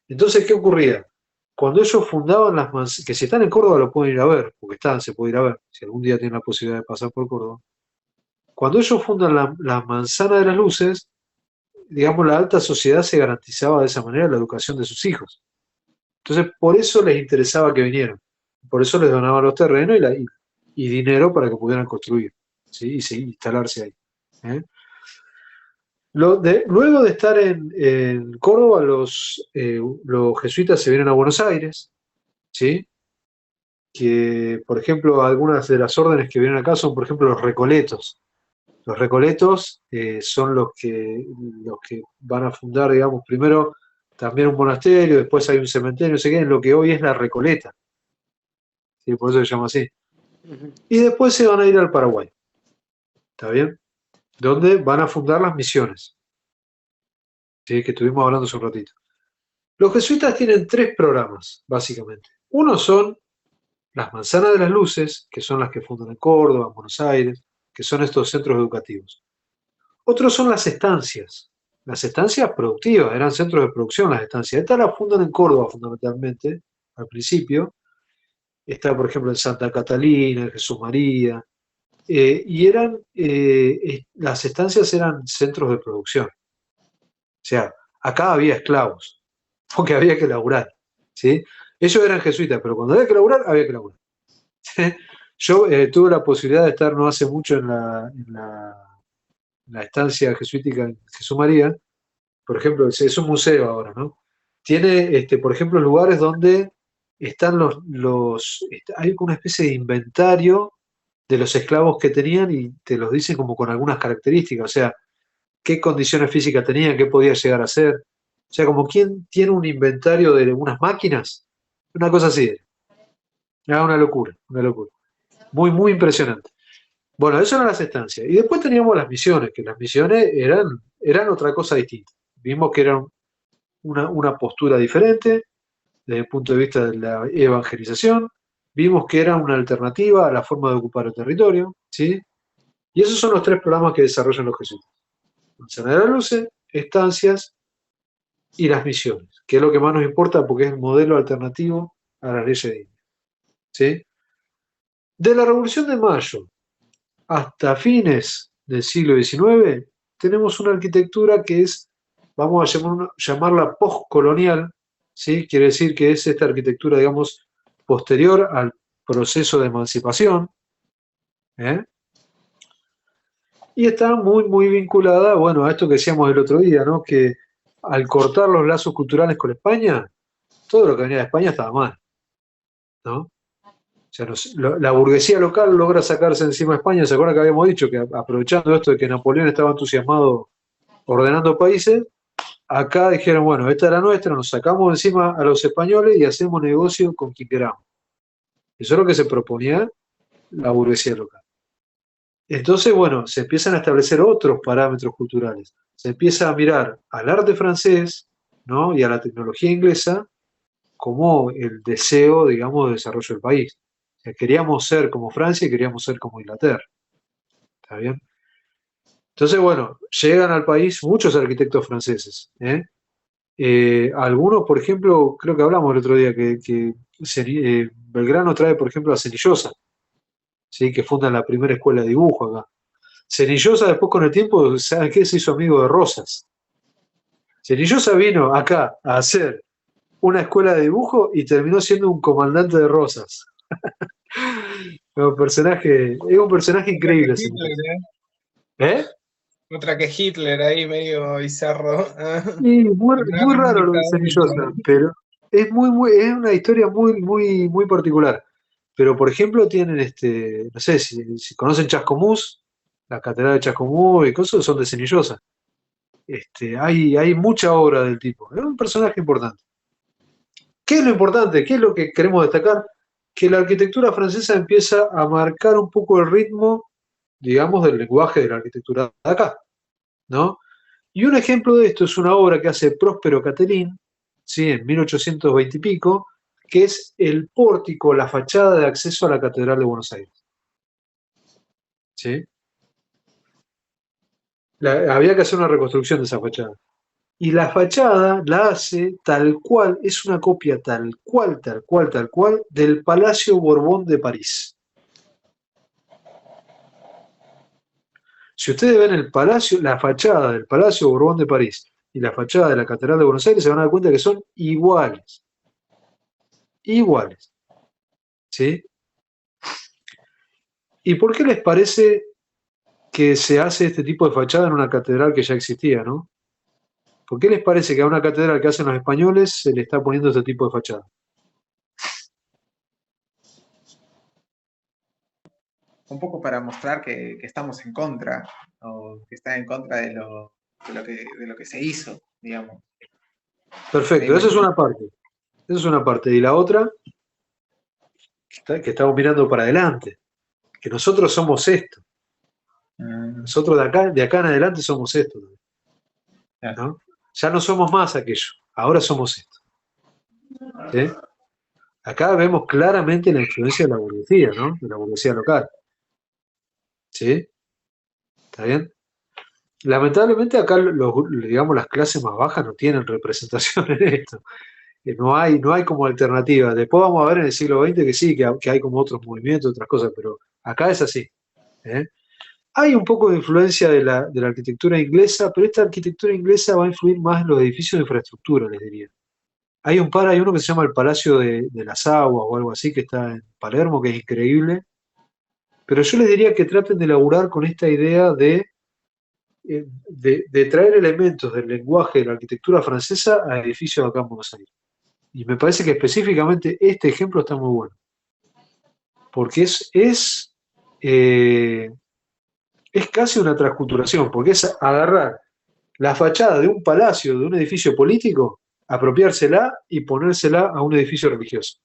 Entonces, ¿qué ocurría? Cuando ellos fundaban las manzanas, que si están en Córdoba lo pueden ir a ver, porque se puede ir a ver, si algún día tienen la posibilidad de pasar por Córdoba. Cuando ellos fundan la manzana de las luces, digamos, la alta sociedad se garantizaba de esa manera la educación de sus hijos. Entonces, por eso les interesaba que vinieran. Por eso les donaban los terrenos y dinero para que pudieran construir, ¿sí? Y instalarse ahí. ¿Eh? Luego de estar en Córdoba, los jesuitas se vienen a Buenos Aires, ¿sí? Que, por ejemplo, algunas de las órdenes que vienen acá son, por ejemplo, los recoletos. Los recoletos son los que van a fundar, digamos, primero también un monasterio, después hay un cementerio, no sé qué, en lo que hoy es la Recoleta. ¿Sí? Por eso se llama así. Y después se van a ir al Paraguay. ¿Está bien? Donde van a fundar las misiones. ¿Sí? Que estuvimos hablando hace un ratito. Los jesuitas tienen 3 programas, básicamente. Uno son las manzanas de las luces, que son las que fundan en Córdoba, en Buenos Aires, que son estos centros educativos. Otros son las estancias productivas, eran centros de producción las estancias. Estas las fundan en Córdoba fundamentalmente, al principio. Está, por ejemplo, en Santa Catalina, en Jesús María, y las estancias eran centros de producción. O sea, acá había esclavos, porque había que laburar, ¿sí? Ellos eran jesuitas, pero cuando había que laburar, había que laburar. Yo tuve la posibilidad de estar no hace mucho en la estancia jesuítica en Jesús María. Por ejemplo, es un museo ahora, ¿no? Tiene, por ejemplo, lugares donde están hay una especie de inventario de los esclavos que tenían y te los dicen como con algunas características, o sea, qué condiciones físicas tenían, qué podía llegar a ser. O sea, como quien tiene un inventario de unas máquinas, una cosa así. Era una locura, una locura. Muy, muy impresionante. Bueno, eso eran las estancias. Y después teníamos las misiones, que las misiones eran otra cosa distinta. Vimos que eran una postura diferente desde el punto de vista de la evangelización, vimos que era una alternativa a la forma de ocupar el territorio, ¿sí? Y esos son los 3 programas que desarrollan los jesuitas. Manzana de la Luce, estancias y las misiones, que es lo que más nos importa porque es el modelo alternativo a las leyes de India, ¿sí? De la Revolución de Mayo hasta fines del siglo XIX, tenemos una arquitectura que es, vamos a llamarla postcolonial, ¿sí? Quiere decir que es esta arquitectura, digamos, posterior al proceso de emancipación, ¿eh? Y está muy, muy vinculada, bueno, a esto que decíamos el otro día, ¿no? Que al cortar los lazos culturales con España, todo lo que venía de España estaba mal, ¿no? O sea, la burguesía local logra sacarse encima de España. ¿Se acuerdan que habíamos dicho que aprovechando esto de que Napoleón estaba entusiasmado ordenando países, acá dijeron, bueno, esta era nuestra, nos sacamos encima a los españoles y hacemos negocio con quien queramos? Eso es lo que se proponía la burguesía local. Entonces, bueno, se empiezan a establecer otros parámetros culturales. Se empieza a mirar al arte francés, ¿no? Y a la tecnología inglesa como el deseo, digamos, de desarrollo del país. O sea, queríamos ser como Francia y queríamos ser como Inglaterra. ¿Está bien? Entonces, bueno, llegan al país muchos arquitectos franceses, ¿eh? Algunos, por ejemplo, creo que hablamos el otro día, que Belgrano trae, por ejemplo, a Cenillosa, ¿sí? Que fundan la primera escuela de dibujo acá. Cenillosa después con el tiempo, ¿saben qué? Se hizo amigo de Rosas. Cenillosa vino acá a hacer una escuela de dibujo y terminó siendo un comandante de Rosas. Es un personaje increíble. Hitler, ¿Eh? Otra que Hitler ahí medio bizarro. Sí, muy raro lo de Cenillosa, pero es es una historia muy, muy, muy particular. Pero, por ejemplo, tienen no sé, si conocen Chascomús, la catedral de Chascomús y cosas son de Cenillosa. Hay mucha obra del tipo. Es un personaje importante. ¿Qué es lo importante? ¿Qué es lo que queremos destacar? Que la arquitectura francesa empieza a marcar un poco el ritmo, digamos, del lenguaje de la arquitectura de acá, ¿no? Y un ejemplo de esto es una obra que hace Próspero Catelín, ¿sí? En 1820 y pico, que es el pórtico, la fachada de acceso a la Catedral de Buenos Aires. ¿Sí? Había que hacer una reconstrucción de esa fachada. Y la fachada la hace tal cual, es una copia tal cual, tal cual, tal cual, del Palacio Borbón de París. Si ustedes ven el palacio, la fachada del Palacio Borbón de París y la fachada de la Catedral de Buenos Aires, se van a dar cuenta que son iguales. Iguales. ¿Sí? ¿Y por qué les parece que se hace este tipo de fachada en una catedral que ya existía, ¿no? ¿Por qué les parece que a una catedral que hacen los españoles se le está poniendo este tipo de fachada? Un poco para mostrar que estamos en contra, o que está en contra de lo que se hizo, digamos. Perfecto, esa es una parte. Esa es una parte. Y la otra, que estamos mirando para adelante, que nosotros somos esto. Nosotros de acá en adelante somos esto, ¿no? Ya no somos más aquello, ahora somos esto. ¿Sí? Acá vemos claramente la influencia de la burguesía, ¿no? De la burguesía local. ¿Sí? ¿Está bien? Lamentablemente acá digamos, las clases más bajas no tienen representación en esto. No hay como alternativa. Después vamos a ver en el siglo XX que sí, que hay como otros movimientos, otras cosas, pero acá es así. ¿Eh? Hay un poco de influencia de la arquitectura inglesa, pero esta arquitectura inglesa va a influir más en los edificios de infraestructura, les diría. Hay uno que se llama el Palacio de las Aguas o algo así, que está en Palermo, que es increíble. Pero yo les diría que traten de laburar con esta idea de traer elementos del lenguaje de la arquitectura francesa a edificios acá en Buenos Aires. Y me parece que específicamente este ejemplo está muy bueno. Porque es casi una transculturación, porque es agarrar la fachada de un palacio, de un edificio político, apropiársela y ponérsela a un edificio religioso.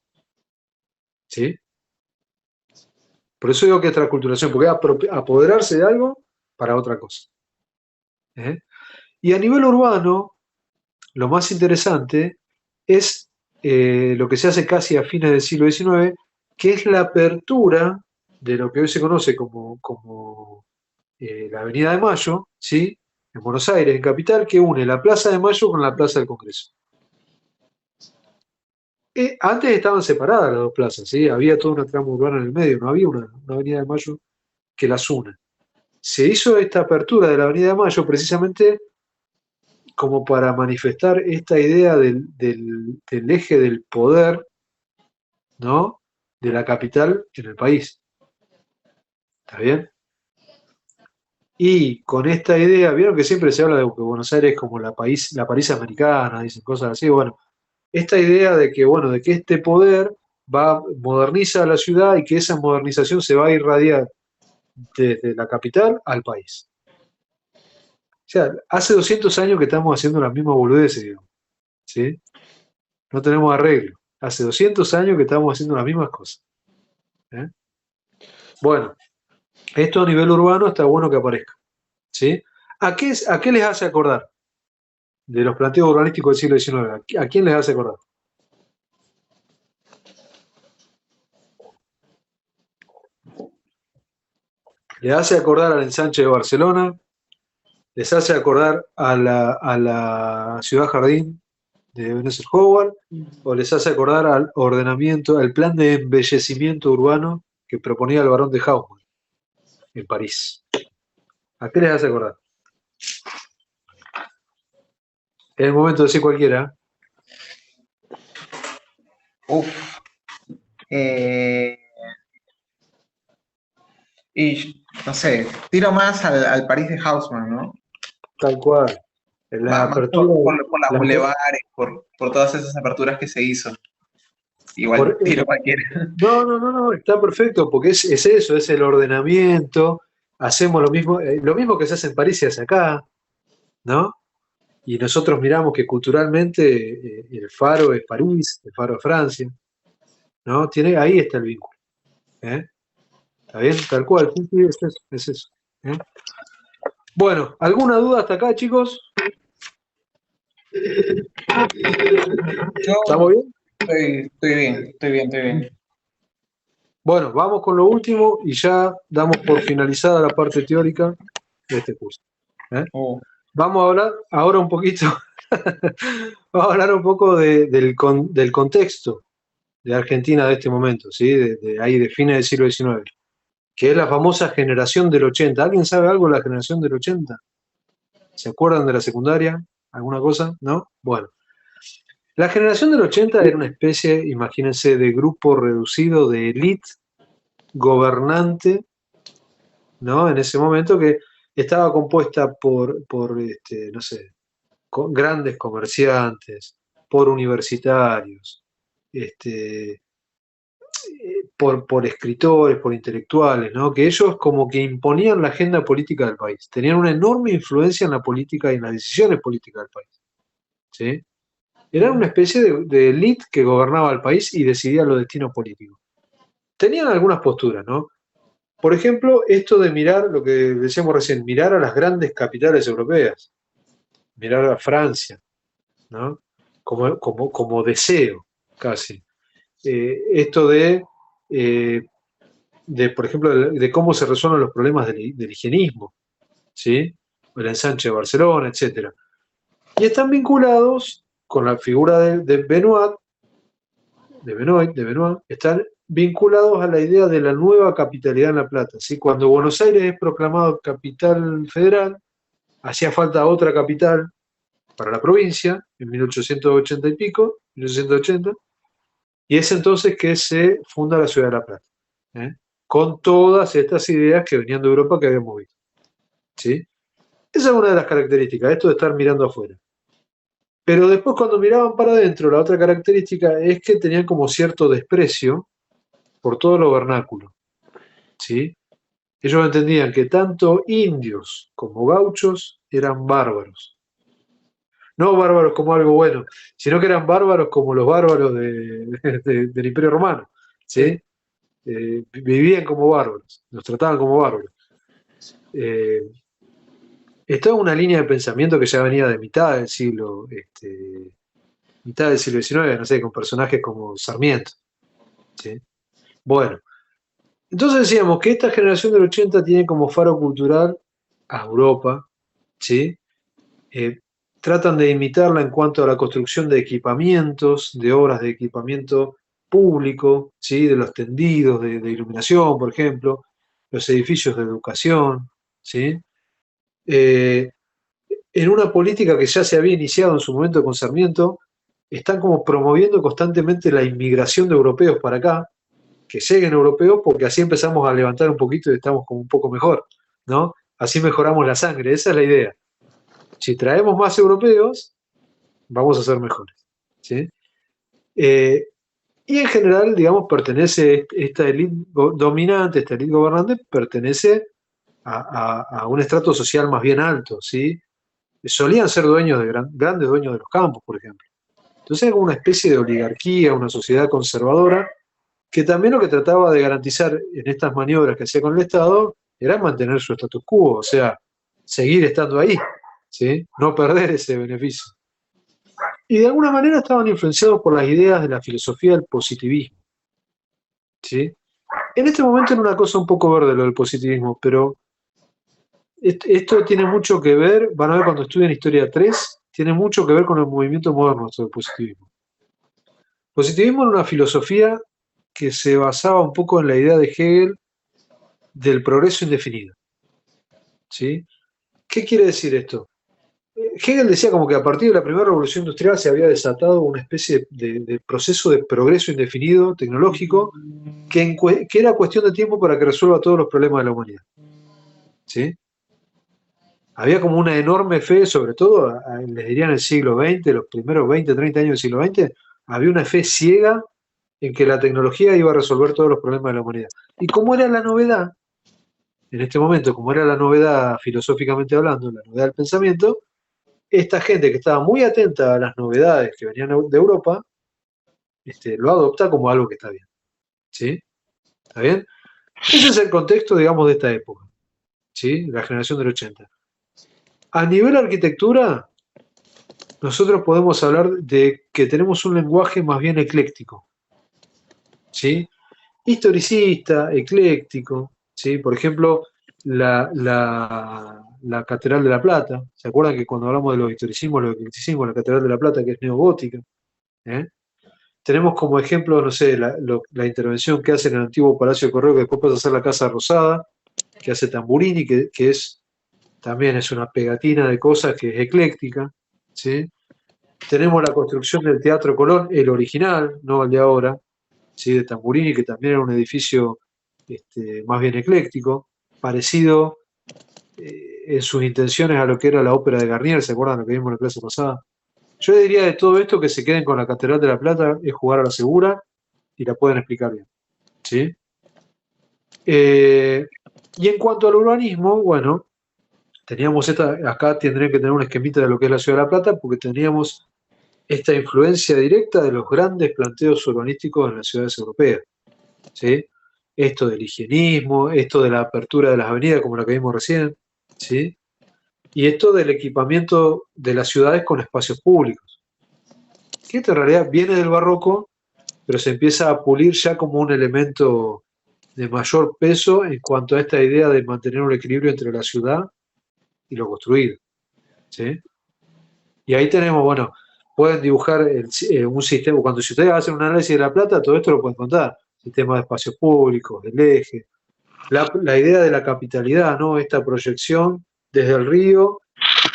¿Sí? Por eso digo que es transculturación, porque es apoderarse de algo para otra cosa. ¿Eh? Y a nivel urbano, lo más interesante es lo que se hace casi a fines del siglo XIX, que es la apertura de lo que hoy se conoce como la Avenida de Mayo, ¿sí? En Buenos Aires, en Capital, que une la Plaza de Mayo con la Plaza del Congreso. Antes estaban separadas las dos plazas, ¿sí? Había toda una trama urbana en el medio, no había una Avenida de Mayo que las una. Se hizo esta apertura de la Avenida de Mayo precisamente como para manifestar esta idea del eje del poder, ¿no? De la capital en el país. ¿Está bien? Y con esta idea, vieron que siempre se habla de que Buenos Aires es como la París americana, dicen cosas así, bueno, esta idea de que, bueno, de que este poder moderniza la ciudad y que esa modernización se va a irradiar desde la capital al país. O sea, hace 200 años que estamos haciendo las mismas boludeces, digamos, ¿sí? No tenemos arreglo. Hace 200 años que estamos haciendo las mismas cosas. ¿Eh? Bueno, esto a nivel urbano está bueno que aparezca, ¿sí? ¿A qué les hace acordar de los planteos urbanísticos del siglo XIX? ¿A quién les hace acordar? ¿Les hace acordar al ensanche de Barcelona? ¿Les hace acordar a la Ciudad Jardín de Ebenezer Howard? ¿O les hace acordar al ordenamiento, al plan de embellecimiento urbano que proponía el barón de Haussmann en París? ¿A qué les hace acordar? Es el momento de decir cualquiera. Y no sé, tiro más al París de Haussmann, ¿no? Tal cual. La Más apertura. por las bulevares, por todas esas aperturas que se hizo. Igual tiro cualquiera. No, está perfecto, porque es eso, es el ordenamiento. Hacemos lo mismo que se hace en París se hace acá, ¿no? Y nosotros miramos que culturalmente el faro es París, el faro es Francia, ¿no? Ahí está el vínculo. ¿Está bien? Tal cual, sí, es eso. Bueno, ¿alguna duda hasta acá, chicos? ¿Estamos bien? Estoy bien. Bueno, vamos con lo último y ya damos por finalizada la parte teórica de este curso. Vamos a hablar ahora un poquito, vamos a hablar un poco del contexto de Argentina de este momento, ¿sí? De ahí de fines del siglo XIX, que es la famosa generación del 80. ¿Alguien sabe algo de la generación del 80? ¿Se acuerdan de la secundaria? ¿Alguna cosa? ¿No? Bueno. La generación del 80 era una especie, imagínense, de grupo reducido de élite gobernante, ¿no? En ese momento que estaba compuesta por no sé, grandes comerciantes, por universitarios, por escritores, por intelectuales, ¿no? Que ellos como que imponían la agenda política del país, tenían una enorme influencia en la política y en las decisiones políticas del país, ¿sí? Eran una especie de élite que gobernaba el país y decidía los destinos políticos. Tenían algunas posturas, ¿no? Por ejemplo, esto de mirar, lo que decíamos recién, mirar a las grandes capitales europeas, mirar a Francia, ¿no? Como deseo, casi. Esto por ejemplo, de cómo se resuelven los problemas del higienismo, ¿sí? El ensanche de Barcelona, etc. Y están vinculados con la figura de Benoit, están vinculados a la idea de la nueva capitalidad en La Plata, ¿sí? Cuando Buenos Aires es proclamado capital federal, hacía falta otra capital para la provincia, en 1880 y pico, 1880, y es entonces que se funda la ciudad de La Plata, con todas estas ideas que venían de Europa que habíamos visto, ¿sí? Esa es una de las características, esto de estar mirando afuera. Pero después cuando miraban para adentro, la otra característica es que tenían como cierto desprecio por todo lo vernáculo, ¿sí? Ellos entendían que tanto indios como gauchos eran bárbaros. No bárbaros como algo bueno, sino que eran bárbaros como los bárbaros del Imperio Romano, ¿sí? Vivían como bárbaros, los trataban como bárbaros. Esto es una línea de pensamiento que ya venía de mitad del siglo XIX, no sé, con personajes como Sarmiento, ¿sí? Bueno, entonces decíamos que esta generación del 80 tiene como faro cultural a Europa, ¿sí? Tratan de imitarla en cuanto a la construcción de equipamientos, de obras de equipamiento público, ¿sí? De los tendidos de iluminación, por ejemplo, los edificios de educación, ¿sí? Eh, en una política que ya se había iniciado en su momento con Sarmiento, están como promoviendo constantemente la inmigración de europeos para acá, que lleguen europeos porque así empezamos a levantar un poquito y estamos como un poco mejor, ¿no? Así mejoramos la sangre, esa es la idea. Si traemos más europeos, vamos a ser mejores, ¿sí? Y en general, digamos, pertenece esta élite dominante, esta élite gobernante, pertenece a un estrato social más bien alto, ¿sí? Solían ser dueños de grandes dueños de los campos, por ejemplo. Entonces era como una especie de oligarquía, una sociedad conservadora, que también lo que trataba de garantizar en estas maniobras que hacía con el Estado era mantener su status quo, o sea, seguir estando ahí, ¿sí? No perder ese beneficio. Y de alguna manera estaban influenciados por las ideas de la filosofía del positivismo, ¿sí? En este momento era una cosa un poco verde lo del positivismo, pero esto tiene mucho que ver, van a ver cuando estudien Historia 3, tiene mucho que ver con el movimiento moderno esto del positivismo. Positivismo era una filosofía que se basaba un poco en la idea de Hegel del progreso indefinido, ¿sí? ¿Qué quiere decir esto? Hegel decía como que a partir de la primera revolución industrial se había desatado una especie de proceso de progreso indefinido tecnológico que era cuestión de tiempo para que resuelva todos los problemas de la humanidad, ¿sí? Había como una enorme fe, sobre todo, les diría en el siglo XX, los primeros 20, 30 años del siglo XX, había una fe ciega en que la tecnología iba a resolver todos los problemas de la humanidad. Y como era la novedad, en este momento, como era la novedad filosóficamente hablando, la novedad del pensamiento, esta gente que estaba muy atenta a las novedades que venían de Europa, lo adopta como algo que está bien. ¿Sí? ¿Está bien? Ese es el contexto, digamos, de esta época. ¿Sí? La generación del 80. A nivel arquitectura, nosotros podemos hablar de que tenemos un lenguaje más bien ecléctico. ¿Sí? Historicista, ecléctico. ¿Sí? Por ejemplo, la Catedral de la Plata. ¿Se acuerdan que cuando hablamos de los historicismos, los eclecticismos, la Catedral de la Plata, que es neogótica? Tenemos como ejemplo, no sé, la intervención que hace en el antiguo Palacio de Correo, que después pasa a ser la Casa Rosada, que hace Tamburini, que también es una pegatina de cosas que es ecléctica, ¿sí? Tenemos la construcción del Teatro Colón, el original, no el de ahora, ¿sí? De Tamburini, que también era un edificio más bien ecléctico, parecido en sus intenciones a lo que era la ópera de Garnier, ¿se acuerdan lo que vimos en la clase pasada? Yo diría de todo esto que se queden con la Catedral de la Plata, es jugar a la segura y la pueden explicar bien, ¿sí? Y en cuanto al urbanismo, bueno, teníamos acá tendrían que tener un esquemita de lo que es la Ciudad de la Plata, porque teníamos esta influencia directa de los grandes planteos urbanísticos en las ciudades europeas, ¿sí? Esto del higienismo, esto de la apertura de las avenidas, como la que vimos recién, ¿sí? Y esto del equipamiento de las ciudades con espacios públicos, que esto en realidad viene del barroco, pero se empieza a pulir ya como un elemento de mayor peso en cuanto a esta idea de mantener un equilibrio entre la ciudad y lo construido, ¿sí? Y ahí tenemos, bueno, pueden dibujar un sistema, cuando si ustedes hacen un análisis de La Plata, todo esto lo pueden contar, sistema de espacios públicos, del eje, la idea de la capitalidad, ¿no? Esta proyección desde el río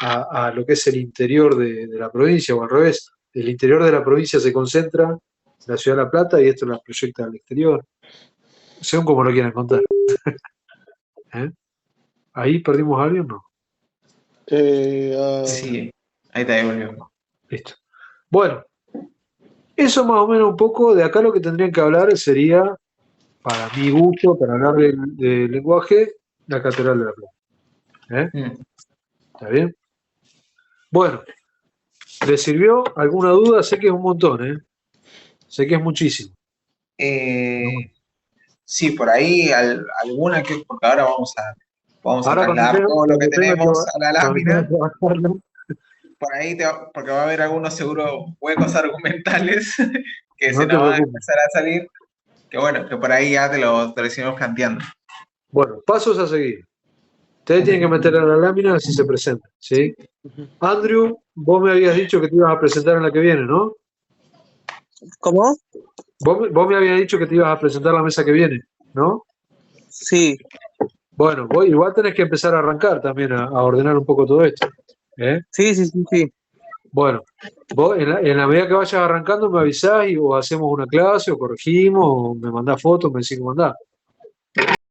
a lo que es el interior de la provincia, o al revés, el interior de la provincia se concentra en la ciudad de La Plata y esto la proyecta al exterior, según como lo quieran contar. ¿Eh? ¿Ahí perdimos a alguien o no? Sí, ahí está, ahí volvió. Listo. Bueno, eso más o menos un poco, de acá lo que tendrían que hablar sería, para mi gusto, para hablar del lenguaje, la Catedral de la Plata. ¿Está bien? Bueno, ¿les sirvió alguna duda? Sé que es un montón, sé que es muchísimo. Sí, por ahí alguna que, porque ahora vamos a trasladar todo lo que tenemos a la lámina. Por ahí, porque va a haber algunos seguro huecos argumentales que se nos van a empezar a salir. Que bueno, que por ahí ya te lo seguimos planteando. Bueno, pasos a seguir. Ustedes tienen que meter a la lámina si se presenta, ¿sí? Andrew, vos me habías dicho que te ibas a presentar en la que viene, ¿no? ¿Cómo? Vos me habías dicho que te ibas a presentar la mesa que viene, ¿no? Sí. Bueno, vos igual tenés que empezar a arrancar también a ordenar un poco todo esto. ¿Eh? Sí. Bueno, vos en la medida que vayas arrancando me avisás o hacemos una clase o corregimos o me mandás fotos, me decís cómo andás.